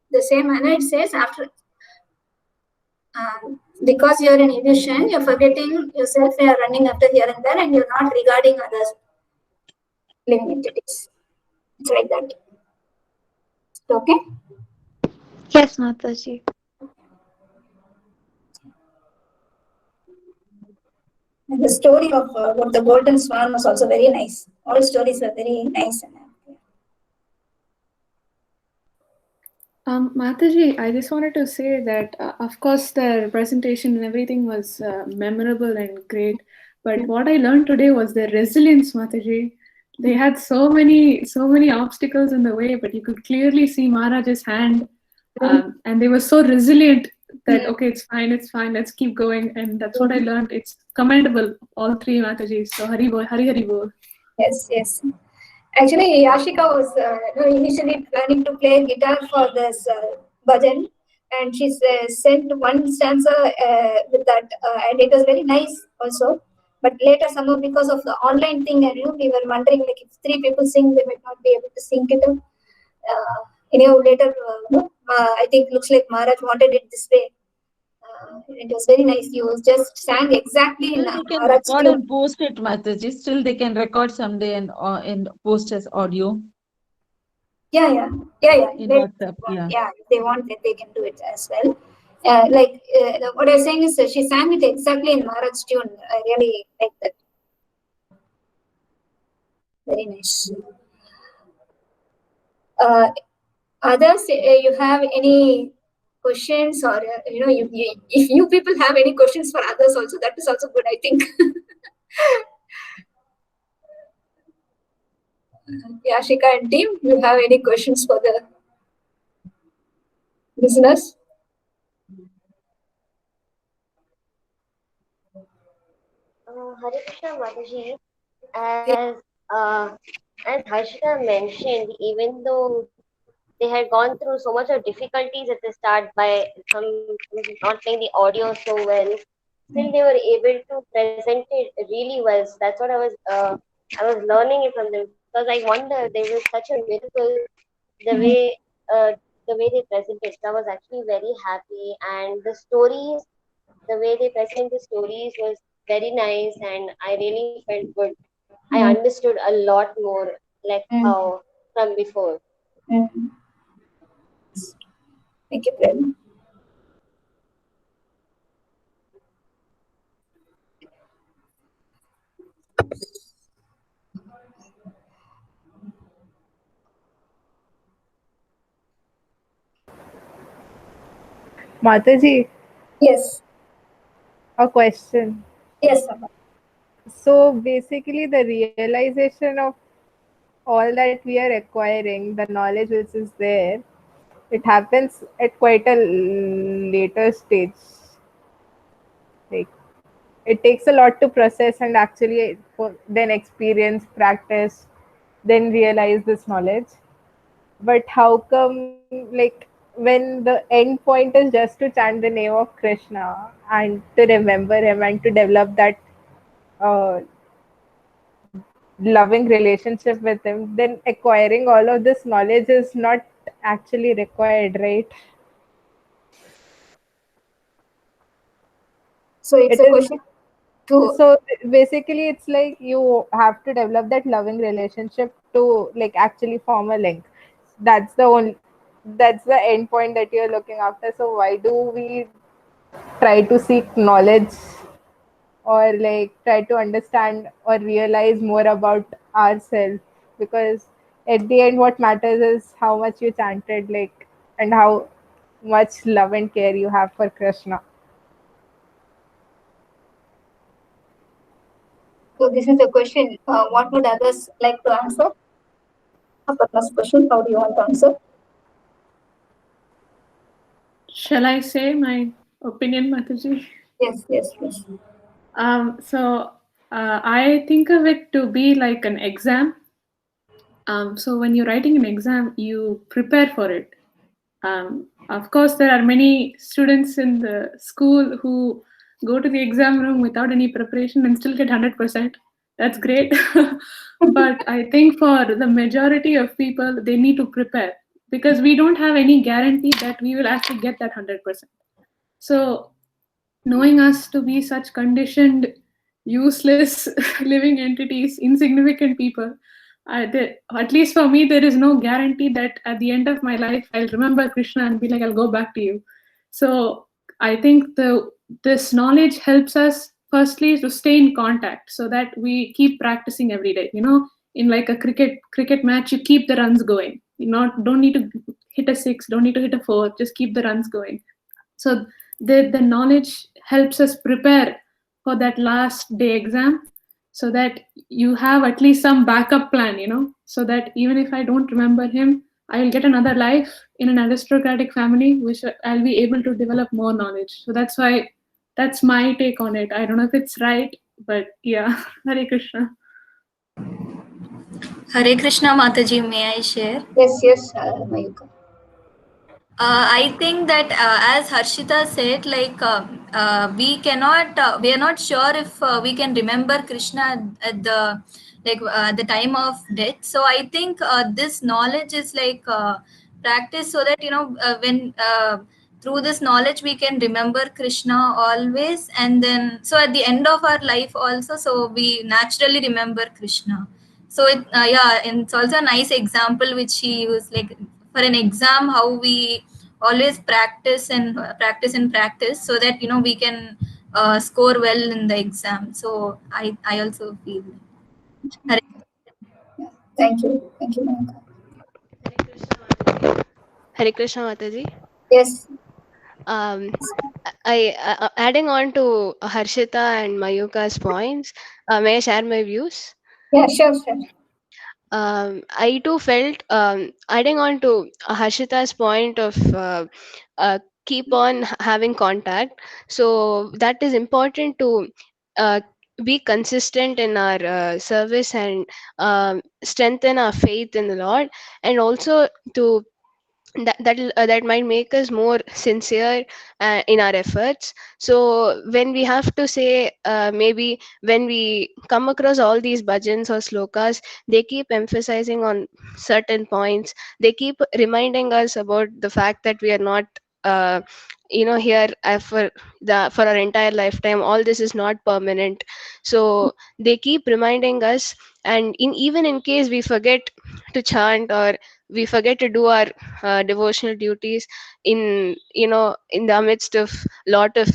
the same manner. It says after, because you are in illusion, you are forgetting yourself. You are running after here and there, and you are not regarding others living entities. It's like that. Okay. Yes, Mataji. And the story of the golden swan was also very nice. All stories are very nice. Mataji, I just wanted to say that, of course, their presentation and everything was memorable and great. But what I learned today was their resilience, Mataji. They had so many obstacles in the way, but you could clearly see Maharaj's hand, and they were so resilient that okay, it's fine, let's keep going. And that's what I learned. It's commendable, all three Matajis. So Hari Bol. Yes. Actually, Yashika was initially planning to play guitar for this bhajan, and she sent one stanza with that, and it was very nice also. But later, somehow because of the online thing, and we were wondering like if 3 people sing, they might not be able to sync it up. Anyhow, later, I think looks like Maharaj wanted it this way. It was very nice. You just sang exactly in Still they can Maharaj's record tune. and post it, Mataji. Still they can record someday and post as audio Yeah. in They, WhatsApp. Yeah. yeah, if they want that, they can do it as well. What I was saying is she sang it exactly in Maharaj's tune. I really like that. Very nice. Others, you have any questions, or if you people have any questions for others also, that is also good, I think. Yashika and team, you have any questions for the listeners? Hare Krishna Mataji, as Harshita mentioned, even though they had gone through so much of difficulties at the start by some not playing the audio so well, still they were able to present it really well. So that's what I was learning it from them, because I wonder there was such a miracle the way the way they presented. So I was actually very happy, and the stories, the way they present the stories was very nice, and I really felt good. I understood a lot more, like how from before. Thank you, Prem. Mataji, Yes. a question. Yes, Sabha. So basically, the realization of all that we are acquiring, the knowledge which is there, it happens at quite a later stage. Like it takes a lot to process and actually then experience, practice, then realize this knowledge. But how come, like, when the end point is just to chant the name of Krishna and to remember him and to develop that uh, loving relationship with him, then acquiring all of this knowledge is not actually required, right? So it's It a is. question to. So basically, it's like you have to develop that loving relationship to like actually form a link. That's the only. That's the end point that you're looking after. So why do we try to seek knowledge or like try to understand or realize more about ourselves? Because at the end what matters is how much you chanted, like, and how much love and care you have for Krishna. So this is a question. What would others like to answer? Aparna's question. How do you want to answer? Shall I say my opinion, Mataji? Yes. So I think of it to be like an exam. So when you're writing an exam, you prepare for it. Of course, there are many students in the school who go to the exam room without any preparation and still get 100%. That's great. But I think for the majority of people, they need to prepare, because we don't have any guarantee that we will actually get that 100%. So knowing us to be such conditioned, useless living entities, insignificant people, at least for me, there is no guarantee that at the end of my life I'll remember Krishna and be like, I'll go back to you. So I think this knowledge helps us firstly to stay in contact, so that we keep practicing every day. In like a cricket match, you keep the runs going. Don't need to hit a six, don't need to hit a four, just keep the runs going. So the knowledge helps us prepare for that last day exam, so that you have at least some backup plan, so that even if I don't remember him, I will get another life in an aristocratic family, which I'll be able to develop more knowledge. So that's my take on it. I don't know if it's right, but yeah. Hare Krishna. Hare Krishna Mataji, may I share? Yes, Mayuka. I think that as Harshita said, like we are not sure if we can remember Krishna at the time of death. So I think this knowledge is like practice, so that when through this knowledge we can remember Krishna always, and then so at the end of our life also, so we naturally remember Krishna. So yeah, and it's also a nice example which he used, like for an exam, how we always practice and practice so that we can score well in the exam. So I also feel. Thank you. Thank you, Monica. Hare Krishna Mataji. Yes. Adding on to Harshita and Mayuka's points, may I share my views? Yeah, sure. I too felt, adding on to Harshita's point of keep on having contact. So that is important to uh, be consistent in our service and strengthen our faith in the Lord, and also to that might make us more sincere in our efforts. So when we have to say, maybe when we come across all these bhajans or slokas, they keep emphasizing on certain points. They keep reminding us about the fact that we are not here for our entire lifetime. All this is not permanent. So they keep reminding us, and even in case we forget to chant, or we forget to do our devotional duties in the midst of lot of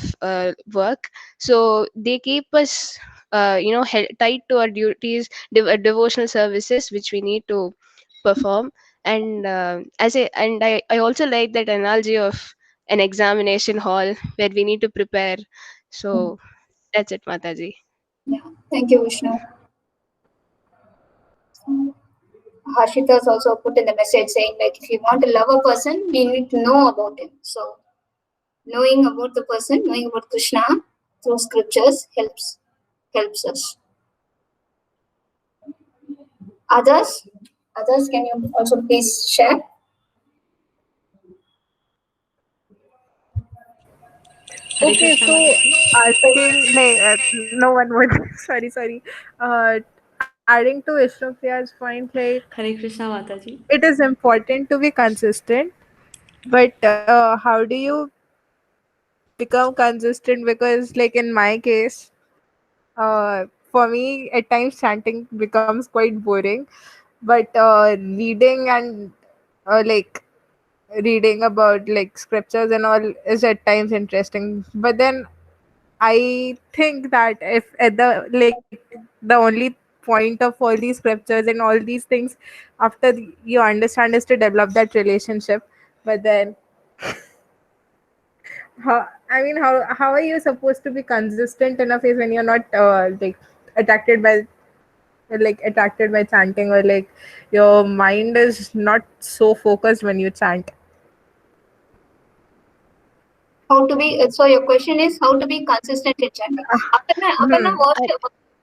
work, so they keep us tied to our duties, devotional services which we need to perform. And I also like that analogy of an examination hall where we need to prepare. So that's it, Mataji. Yeah, thank you, Vishnu. Harshita has also put in the message saying, like, if you want to love a person, we need to know about him. So knowing about the person, knowing about Krishna through scriptures helps us. Others, can you also please share? Okay, so asking, like, no one would. sorry. Adding to Vishnupriya's point, like, Hare Krishna Mataji. it is important to be consistent, but how do you become consistent? Because, like, in my case, for me, at times chanting becomes quite boring, but reading and like reading about like scriptures and all is at times interesting. But then I think that if at the only point of all these scriptures and all these things after you understand is to develop that relationship. But then how are you supposed to be consistent in a phase when you're not like attracted by chanting, or like your mind is not so focused when you chant? How to be? So your question is how to be consistent in chanting. Aparna,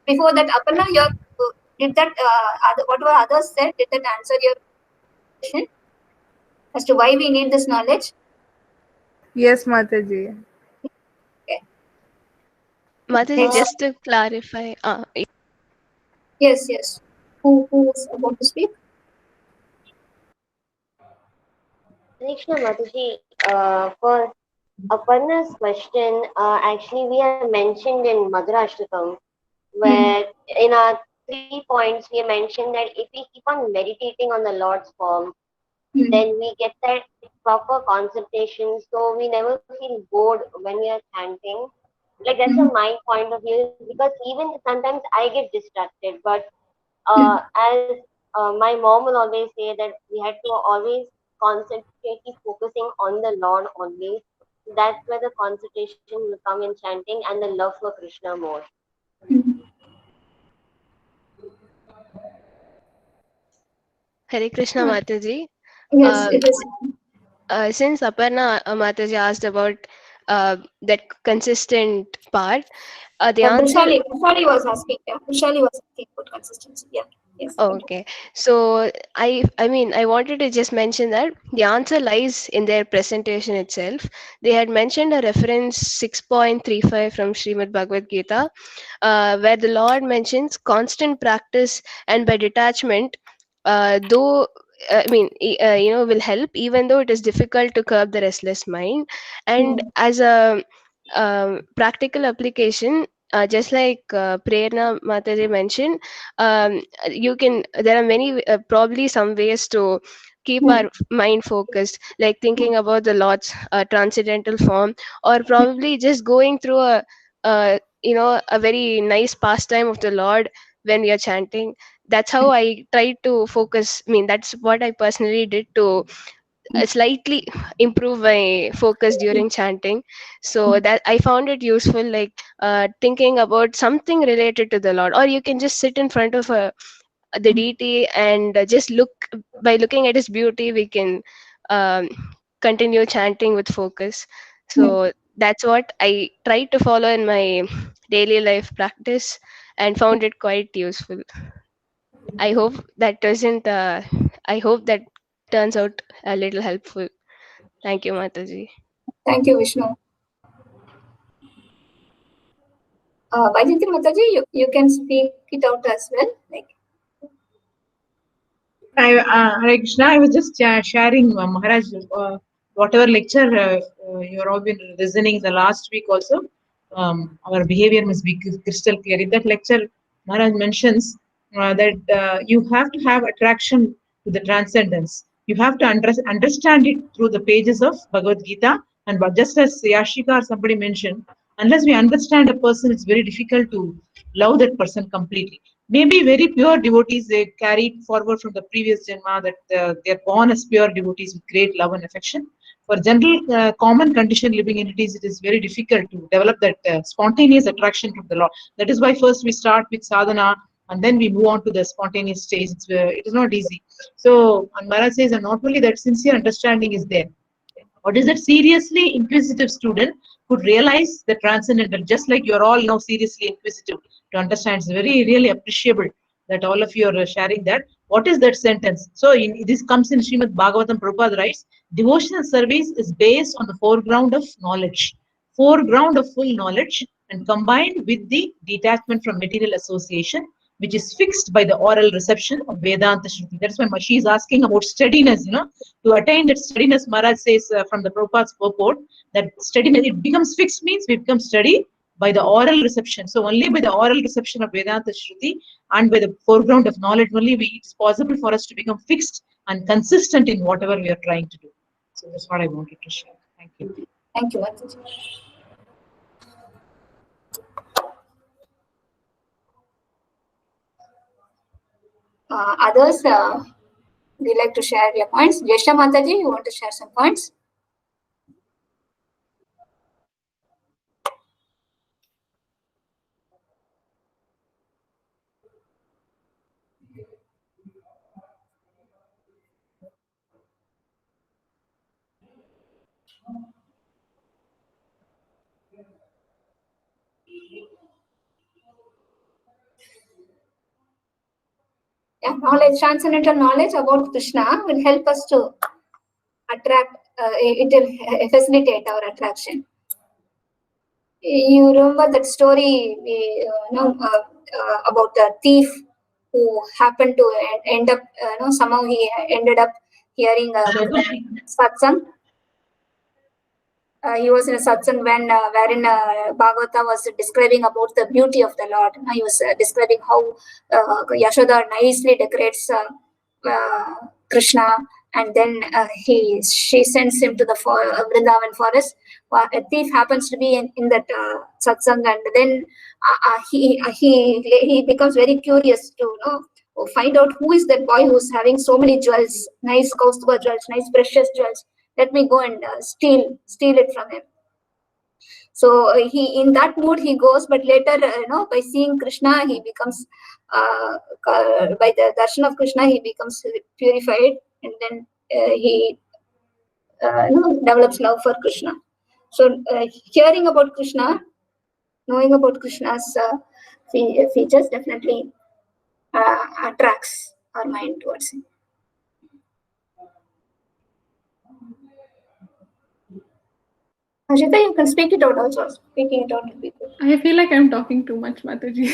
before that, Aparna, did that? Whatever others said, did that answer your question as to why we need this knowledge? Yes, Mataji. Okay. Mataji, just to clarify. Yes. Who is about to speak? Krishna Mataji, for Aparna's question, actually we have mentioned in Madhurashtakam, where in our 3 points we have mentioned that if we keep on meditating on the Lord's form, then we get that proper concentration, so we never feel bored when we are chanting. Like that's from my point of view, because even sometimes I get distracted, but as my mom will always say that we had to always concentrate, keep focusing on the Lord always. That's where the concentration will come in chanting and the love for Krishna more. Hare Krishna Mataji. Yes, it is. Since Aparna Mataji asked about that consistent part, the answer. Vishali was asking. Yeah, Vishali was asking about consistency. Yeah. Yes. Okay, so I wanted to just mention that the answer lies in their presentation itself. They had mentioned a reference 6.35 from Srimad Bhagavad Gita, where the Lord mentions constant practice and by detachment, though will help, even though it is difficult to curb the restless mind. And as a practical application, just like Prerna Mataji mentioned, there are many, probably some ways to keep our mind focused, like thinking about the Lord's transcendental form, or probably just going through a very nice pastime of the Lord when we are chanting. That's how I try to focus. That's what I personally did to slightly improve my focus during chanting. So that I found it useful, like thinking about something related to the Lord, or you can just sit in front of the deity and just look. By looking at his beauty, we can um, continue chanting with focus. So that's what I try to follow in my daily life practice, and found it quite useful. I hope that doesn't. I hope that turns out a little helpful. Thank you, Mataji. Thank you, Vishnu. Vaijayanti Mataji, you can speak it out as well. Hare Krishna, I was just sharing Maharaj, whatever lecture you've all been listening the last week also, our behavior must be crystal clear. In that lecture, Maharaj mentions that you have to have attraction to the transcendence. You have to understand it through the pages of Bhagavad Gita. And just as Yashika or somebody mentioned, unless we understand a person, it's very difficult to love that person completely. Maybe very pure devotees, they carried forward from the previous Janma, that they're born as pure devotees with great love and affection. For general common condition living entities, it is very difficult to develop that spontaneous attraction to the Lord. That is why first we start with sadhana, and then we move on to the spontaneous stage. It is not easy. So, and Maharaj says, and not only that, sincere understanding is there. What is that seriously inquisitive student could realize the transcendental, just like you're all now seriously inquisitive to understand. It's very, really appreciable that all of you are sharing that. What is that sentence? So this comes in Srimad Bhagavatam. Prabhupada writes, devotional service is based on the foreground of knowledge, foreground of full knowledge, and combined with the detachment from material association, which is fixed by the oral reception of Vedanta Shruti. That's why she is asking about steadiness, to attain that steadiness. Maharaj says from the Prabhupada's purport that steadiness, it becomes fixed means we become steady by the oral reception. So only by the oral reception of Vedanta Shruti and by the foreground of knowledge only it's possible for us to become fixed and consistent in whatever we are trying to do. So that's what I wanted to share. Thank you. Thank you, Mataji. Others, would you like to share your points? Jesha Mataji, you want to share some points? Yeah, knowledge, transcendental knowledge about Krishna will help us to attract, it will facilitate our attraction. You remember that story about the thief who happened to end up, somehow he ended up hearing a satsang. He was in a satsang wherein Bhagavata was describing about the beauty of the Lord. He was describing how Yashoda nicely decorates Krishna, and then she sends him to the Vrindavan forest. A thief happens to be in that satsang, and then he becomes very curious to find out who is that boy who's having so many jewels, nice Kaustuba jewels, nice precious jewels. Let me go and steal it from him. So he, in that mood, he goes, but later, by seeing Krishna, he becomes, by the darshan of Krishna, he becomes purified, and then he develops love for Krishna. So hearing about Krishna, knowing about Krishna's features definitely attracts our mind towards him. Ashita, you can speak it out also. Speaking it out will be good. I feel like I'm talking too much, Mataji.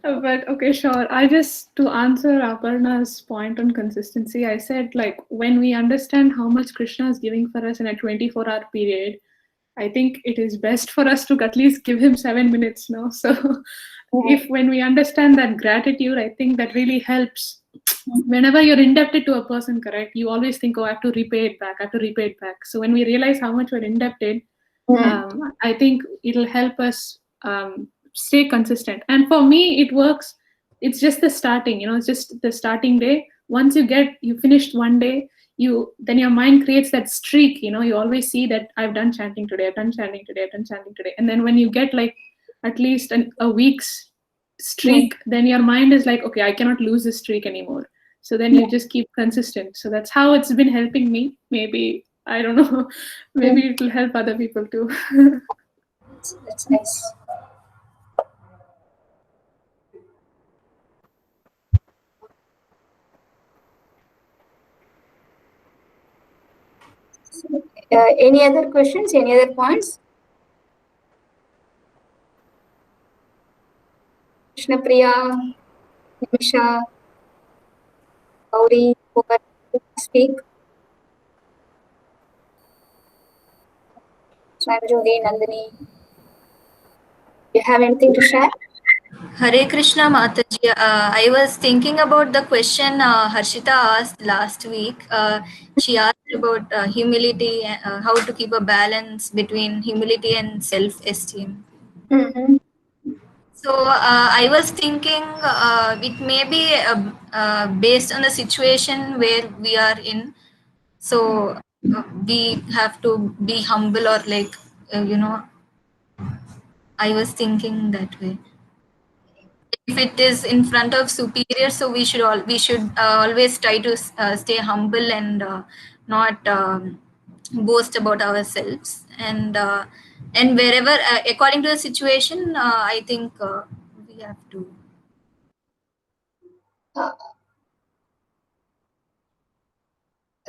But okay, sure. I just, to answer Aparna's point on consistency, I said, like, when we understand how much Krishna is giving for us in a 24-hour period, I think it is best for us to at least give him 7 minutes now. So if when we understand that gratitude, I think that really helps. Whenever you're indebted to a person, correct, you always think, oh, I have to repay it back, I have to repay it back. So when we realize how much we're indebted, I think it'll help us stay consistent. And for me, it works. It's just the starting, it's just the starting day. Once you finished one day, then your mind creates that streak. You always see that I've done chanting today, I've done chanting today, I've done chanting today. And then when you get like at least a week's streak, then your mind is like, okay, I cannot lose this streak anymore. So then you just keep consistent. So that's how it's been helping me. Maybe, I don't know, maybe it will help other people too. That's nice. Any other questions? Any other points? Krishnapriya, Nimisha, Gauri, who are to speak? Sanjodi, Nandini, you have anything to share? Hare Krishna Mataji. I was thinking about the question Harshita asked last week. She asked about humility, how to keep a balance between humility and self-esteem. Mm-hmm. So I was thinking it may be based on the situation where we are in. So we have to be humble, or like, I was thinking that way. If it is in front of superiors, so we should always try to stay humble and not boast about ourselves, and wherever according to the situation, I think we have to.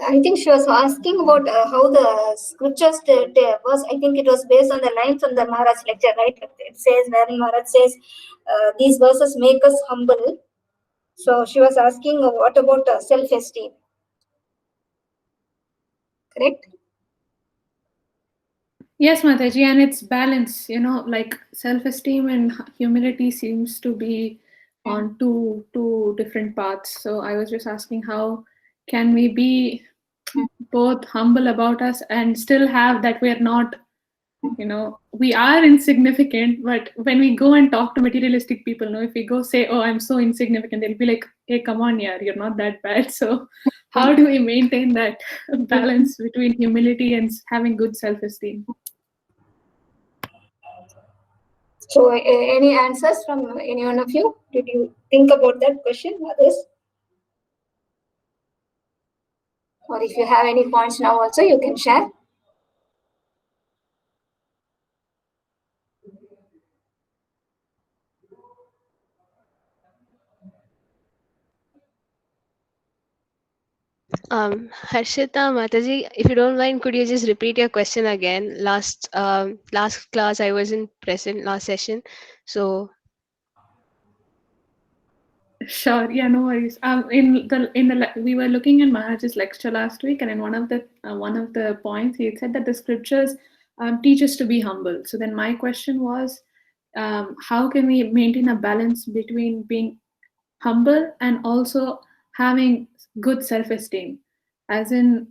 I think she was asking about how the scriptures was. I think it was based on the lines from the Maharaj lecture, right? It says, wherein Maharaj says, these verses make us humble. So she was asking, what about self-esteem? Correct? Yes, Mataji, and it's balance, like self-esteem and humility seems to be on two different paths. So I was just asking, how can we be both humble about us and still have that we're not, we are insignificant, but when we go and talk to materialistic people, if we go say, oh, I'm so insignificant, they'll be like, hey, come on, yeah, you're not that bad. So how do we maintain that balance between humility and having good self-esteem? So any answers from any one of you? Did you think about that question, others? Or if you have any points now also, you can share. Harshita, Mataji, if you don't mind, could you just repeat your question again? Last class I wasn't present last session, so. Sure, yeah, no worries. We were looking at Maharaj's lecture last week, and in one of the points he said that the scriptures teach us to be humble. So then my question was, how can we maintain a balance between being humble and also having good self-esteem? As in,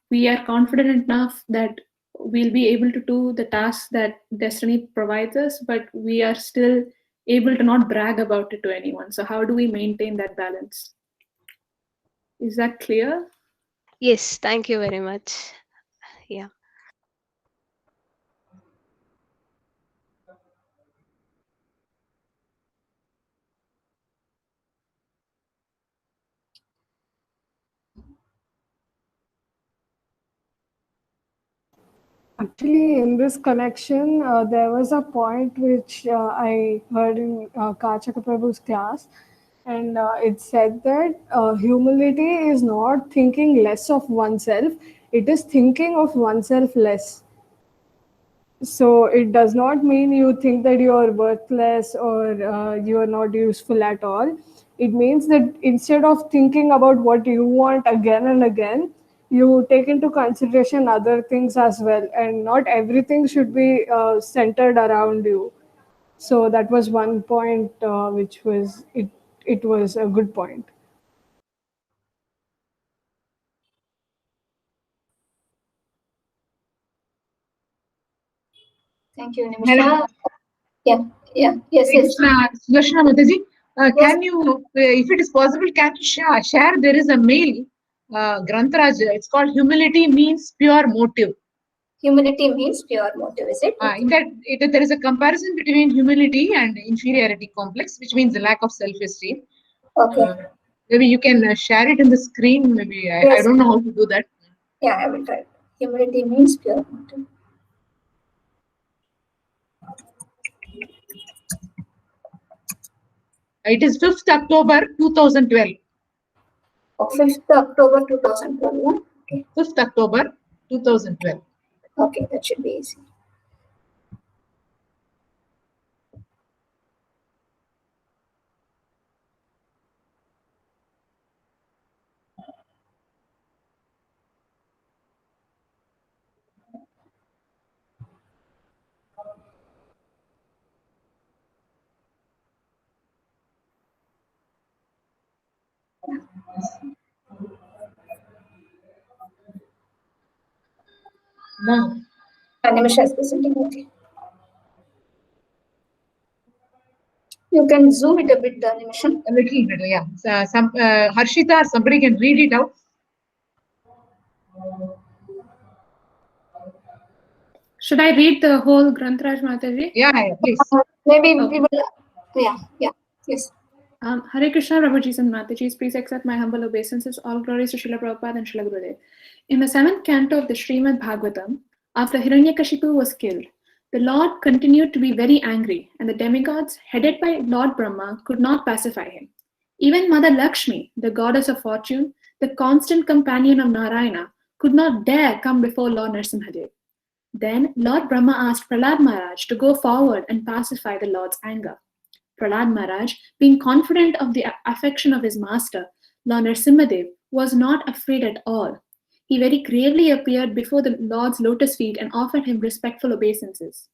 we are confident enough that we'll be able to do the tasks that destiny provides us, but we are still able to not brag about it to anyone. So how do we maintain that balance? Is that clear? Yes, thank you very much. Yeah. Actually, in this connection, there was a point which I heard in Kachaka Prabhu's class, and it said that humility is not thinking less of oneself, it is thinking of oneself less. So it does not mean you think that you are worthless or you are not useful at all. It means that instead of thinking about what you want again and again, you take into consideration other things as well, and not everything should be centered around you. So that was one point, which was it. It was a good point. Thank you, Nimisha. Yeah, yes, yes. Sudarshana Mataji, can you, if it is possible, can you share? There is a mail, Grantaraj. It's called "Humility Means Pure Motive." Humility means pure motive, is it? In that, there is a comparison between humility and inferiority complex, which means the lack of self-esteem. Okay. Maybe you can share it in the screen. Maybe I don't know how to do that. Yeah, I will try. Humility means pure motive. It is 5th October 2012. Oh, 5th October 2012. Yeah? Okay. 5th October 2012. Okay, that should be easy. Now, Nimisha is presenting. Okay. You can zoom it a bit, Nimisha. A little bit, yeah. Harshita or somebody can read it out. Should I read the whole Grantaraj Mataji? Yeah, please. Maybe we will. Yeah, yes. Hare Krishna, Prabhuji and Mataji, please accept my humble obeisances. All glories to Srila Prabhupada and Srila Gurudev. In the 7th canto of the Srimad Bhagavatam, after Hiranyakashipu was killed, the Lord continued to be very angry, and the demigods, headed by Lord Brahma, could not pacify him. Even Mother Lakshmi, the goddess of fortune, the constant companion of Narayana, could not dare come before Lord Narasimhadev. Then Lord Brahma asked Prahlad Maharaj to go forward and pacify the Lord's anger. Prahlad Maharaj, being confident of the affection of his master, Lord Narasimhadev, was not afraid at all. He very gravely appeared before the Lord's lotus feet and offered him respectful obeisances.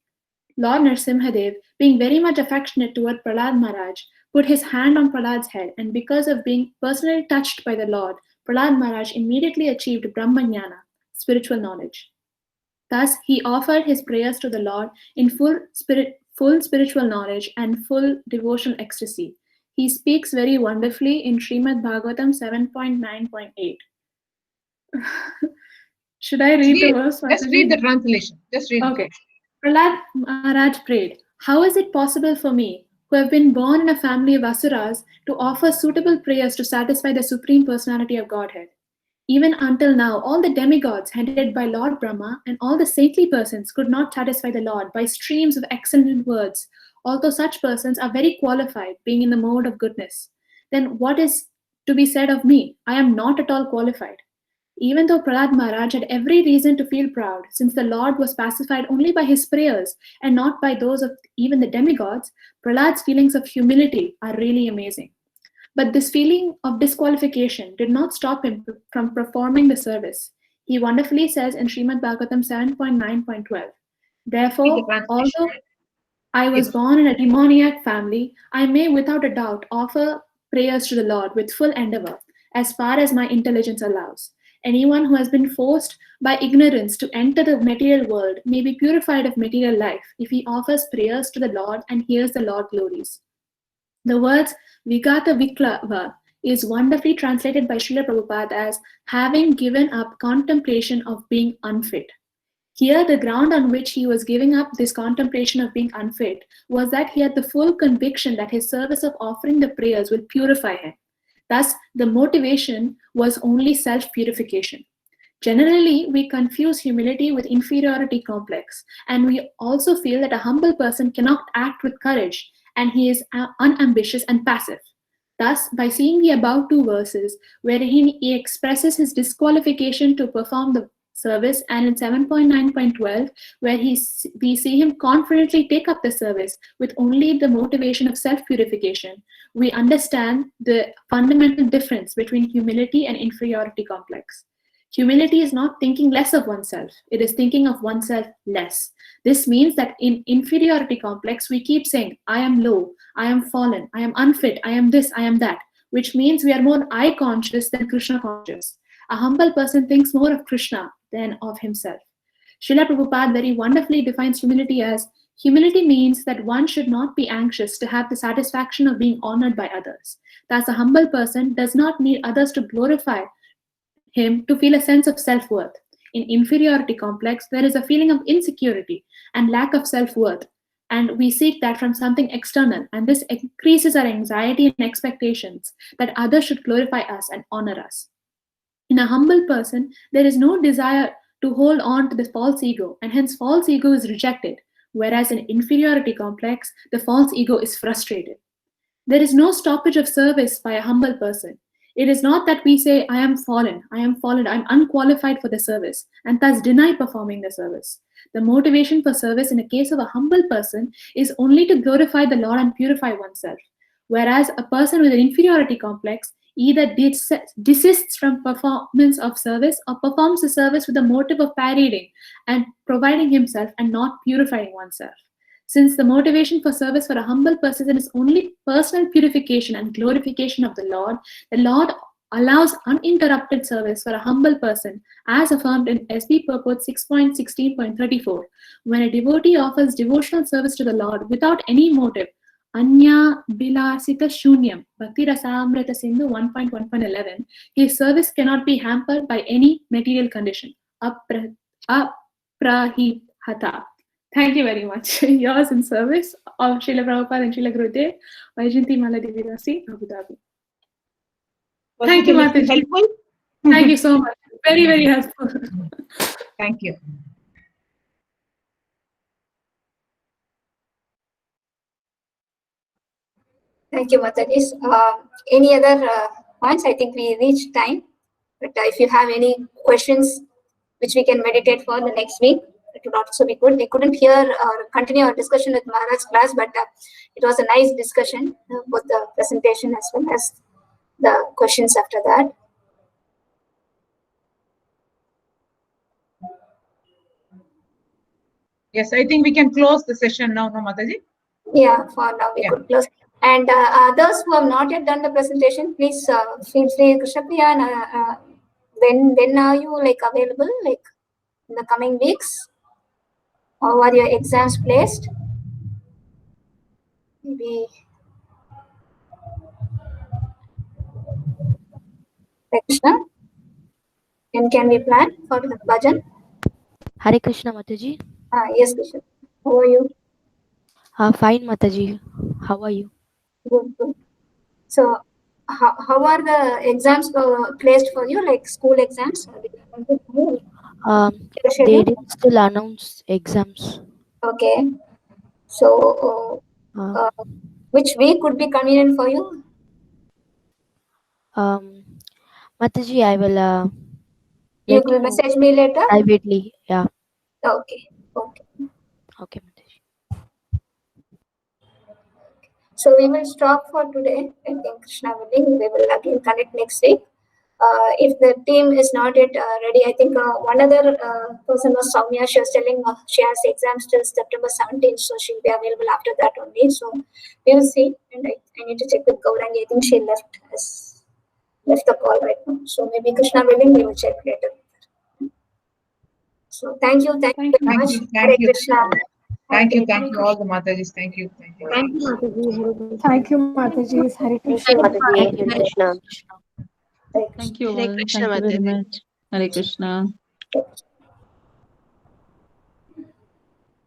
Lord Narasimhadev, being very much affectionate toward Prahlad Maharaj, put his hand on Prahlad's head, and because of being personally touched by the Lord, Prahlad Maharaj immediately achieved Brahmanyana, spiritual knowledge. Thus, he offered his prayers to the Lord in full spiritual knowledge and full devotional ecstasy. He speaks very wonderfully in Srimad Bhagavatam 7.9.8. Should I read the verse? Just read the translation. Just read. Okay. Prahlad Maharaj prayed, "How is it possible for me, who have been born in a family of asuras, to offer suitable prayers to satisfy the Supreme Personality of Godhead? Even until now, all the demigods headed by Lord Brahma and all the saintly persons could not satisfy the Lord by streams of excellent words, although such persons are very qualified, being in the mode of goodness. Then what is to be said of me? I am not at all qualified." Even though Prahlad Maharaj had every reason to feel proud, since the Lord was pacified only by his prayers and not by those of even the demigods, Prahlad's feelings of humility are really amazing. But this feeling of disqualification did not stop him from performing the service. He wonderfully says in Srimad Bhagavatam 7.9.12, "Therefore, although I was born in a demoniac family, I may without a doubt offer prayers to the Lord with full endeavor, as far as my intelligence allows. Anyone who has been forced by ignorance to enter the material world may be purified of material life if he offers prayers to the Lord and hears the Lord glories." The words Vigata Viklava is wonderfully translated by Srila Prabhupada as having given up contemplation of being unfit. Here, the ground on which he was giving up this contemplation of being unfit was that he had the full conviction that his service of offering the prayers will purify him. Thus, the motivation was only self-purification. Generally, we confuse humility with inferiority complex, and we also feel that a humble person cannot act with courage, and he is unambitious and passive. Thus, by seeing the above two verses, wherein he expresses his disqualification to perform the service, and in 7.9.12, where we see him confidently take up the service with only the motivation of self-purification, we understand the fundamental difference between humility and inferiority complex. Humility is not thinking less of oneself, it is thinking of oneself less. This means that in inferiority complex, we keep saying, I am low, I am fallen, I am unfit, I am this, I am that, which means we are more I conscious than Krishna conscious. A humble person thinks more of Krishna than of himself. Srila Prabhupada very wonderfully defines humility as, humility means that one should not be anxious to have the satisfaction of being honored by others. Thus, a humble person does not need others to glorify him to feel a sense of self-worth. In inferiority complex, there is a feeling of insecurity and lack of self-worth, and we seek that from something external, and this increases our anxiety and expectations that others should glorify us and honor us. In a humble person, there is no desire to hold on to the false ego, and hence false ego is rejected, whereas in inferiority complex, the false ego is frustrated. There is no stoppage of service by a humble person. It is not that we say, I am fallen, I'm unqualified for the service, and thus deny performing the service. The motivation for service in a case of a humble person is only to glorify the Lord and purify oneself, whereas a person with an inferiority complex either desists from performance of service or performs the service with the motive of parading and providing himself and not purifying oneself. Since the motivation for service for a humble person is only personal purification and glorification of the Lord allows uninterrupted service for a humble person, as affirmed in SB Purport 6.16.34. When a devotee offers devotional service to the Lord without any motive, Anya Bilasita Shunyam, Bhakti Rasamrita Sindhu 1.1.11, his service cannot be hampered by any material condition. Aprahihata. Thank you very much. Yours in service of Srila Prabhupada and Srila Gurudev, Vaijayanti Mala Devi Dasi, Abu Dhabi. Thank you, Mataji. Helpful? Thank you so much. Very, very helpful. Thank you. Thank you, Mataji. Any other points? I think we reached time. But if you have any questions which we can meditate for the next week, it would also be good. We couldn't hear or continue our discussion with Maharaj's class, but it was a nice discussion, both the presentation as well as the questions after that. Yes, I think we can close the session now, no, Mataji? Yeah, for now we could close. And others who have not yet done the presentation, please feel free, Krishnapriya, when are you available, in the coming weeks? How are your exams placed? Maybe Krishna, and can we plan for the bhajan? Hare Krishna, Mataji. Yes, Krishna. How are you? Fine, Mataji. How are you? Good, good. So, how are the exams placed for you, like school exams? They didn't still announce exams. Okay. So, which week would be convenient for you? Mataji, I will. You will message me later? Privately, yeah. Okay. Okay. Okay, Mataji. So we will stop for today. I think Krishna willing, we will again connect next week. If the team is not yet ready, I think one other person was Soumya. She was telling she has exams till September 17th, so she'll be available after that only. So we will see. And I need to check with Gaurangi. I think she left the call right now. So maybe Krishna willing, we will check later. So thank you very much. Thank you. Krishna. Thank you all the Matajis. Thank you. Thank you, Mataji. Thank you, Mataji. Hare Krishna. Mataji. Hare Krishna. Thank you all. Thank you very much. Hare Krishna.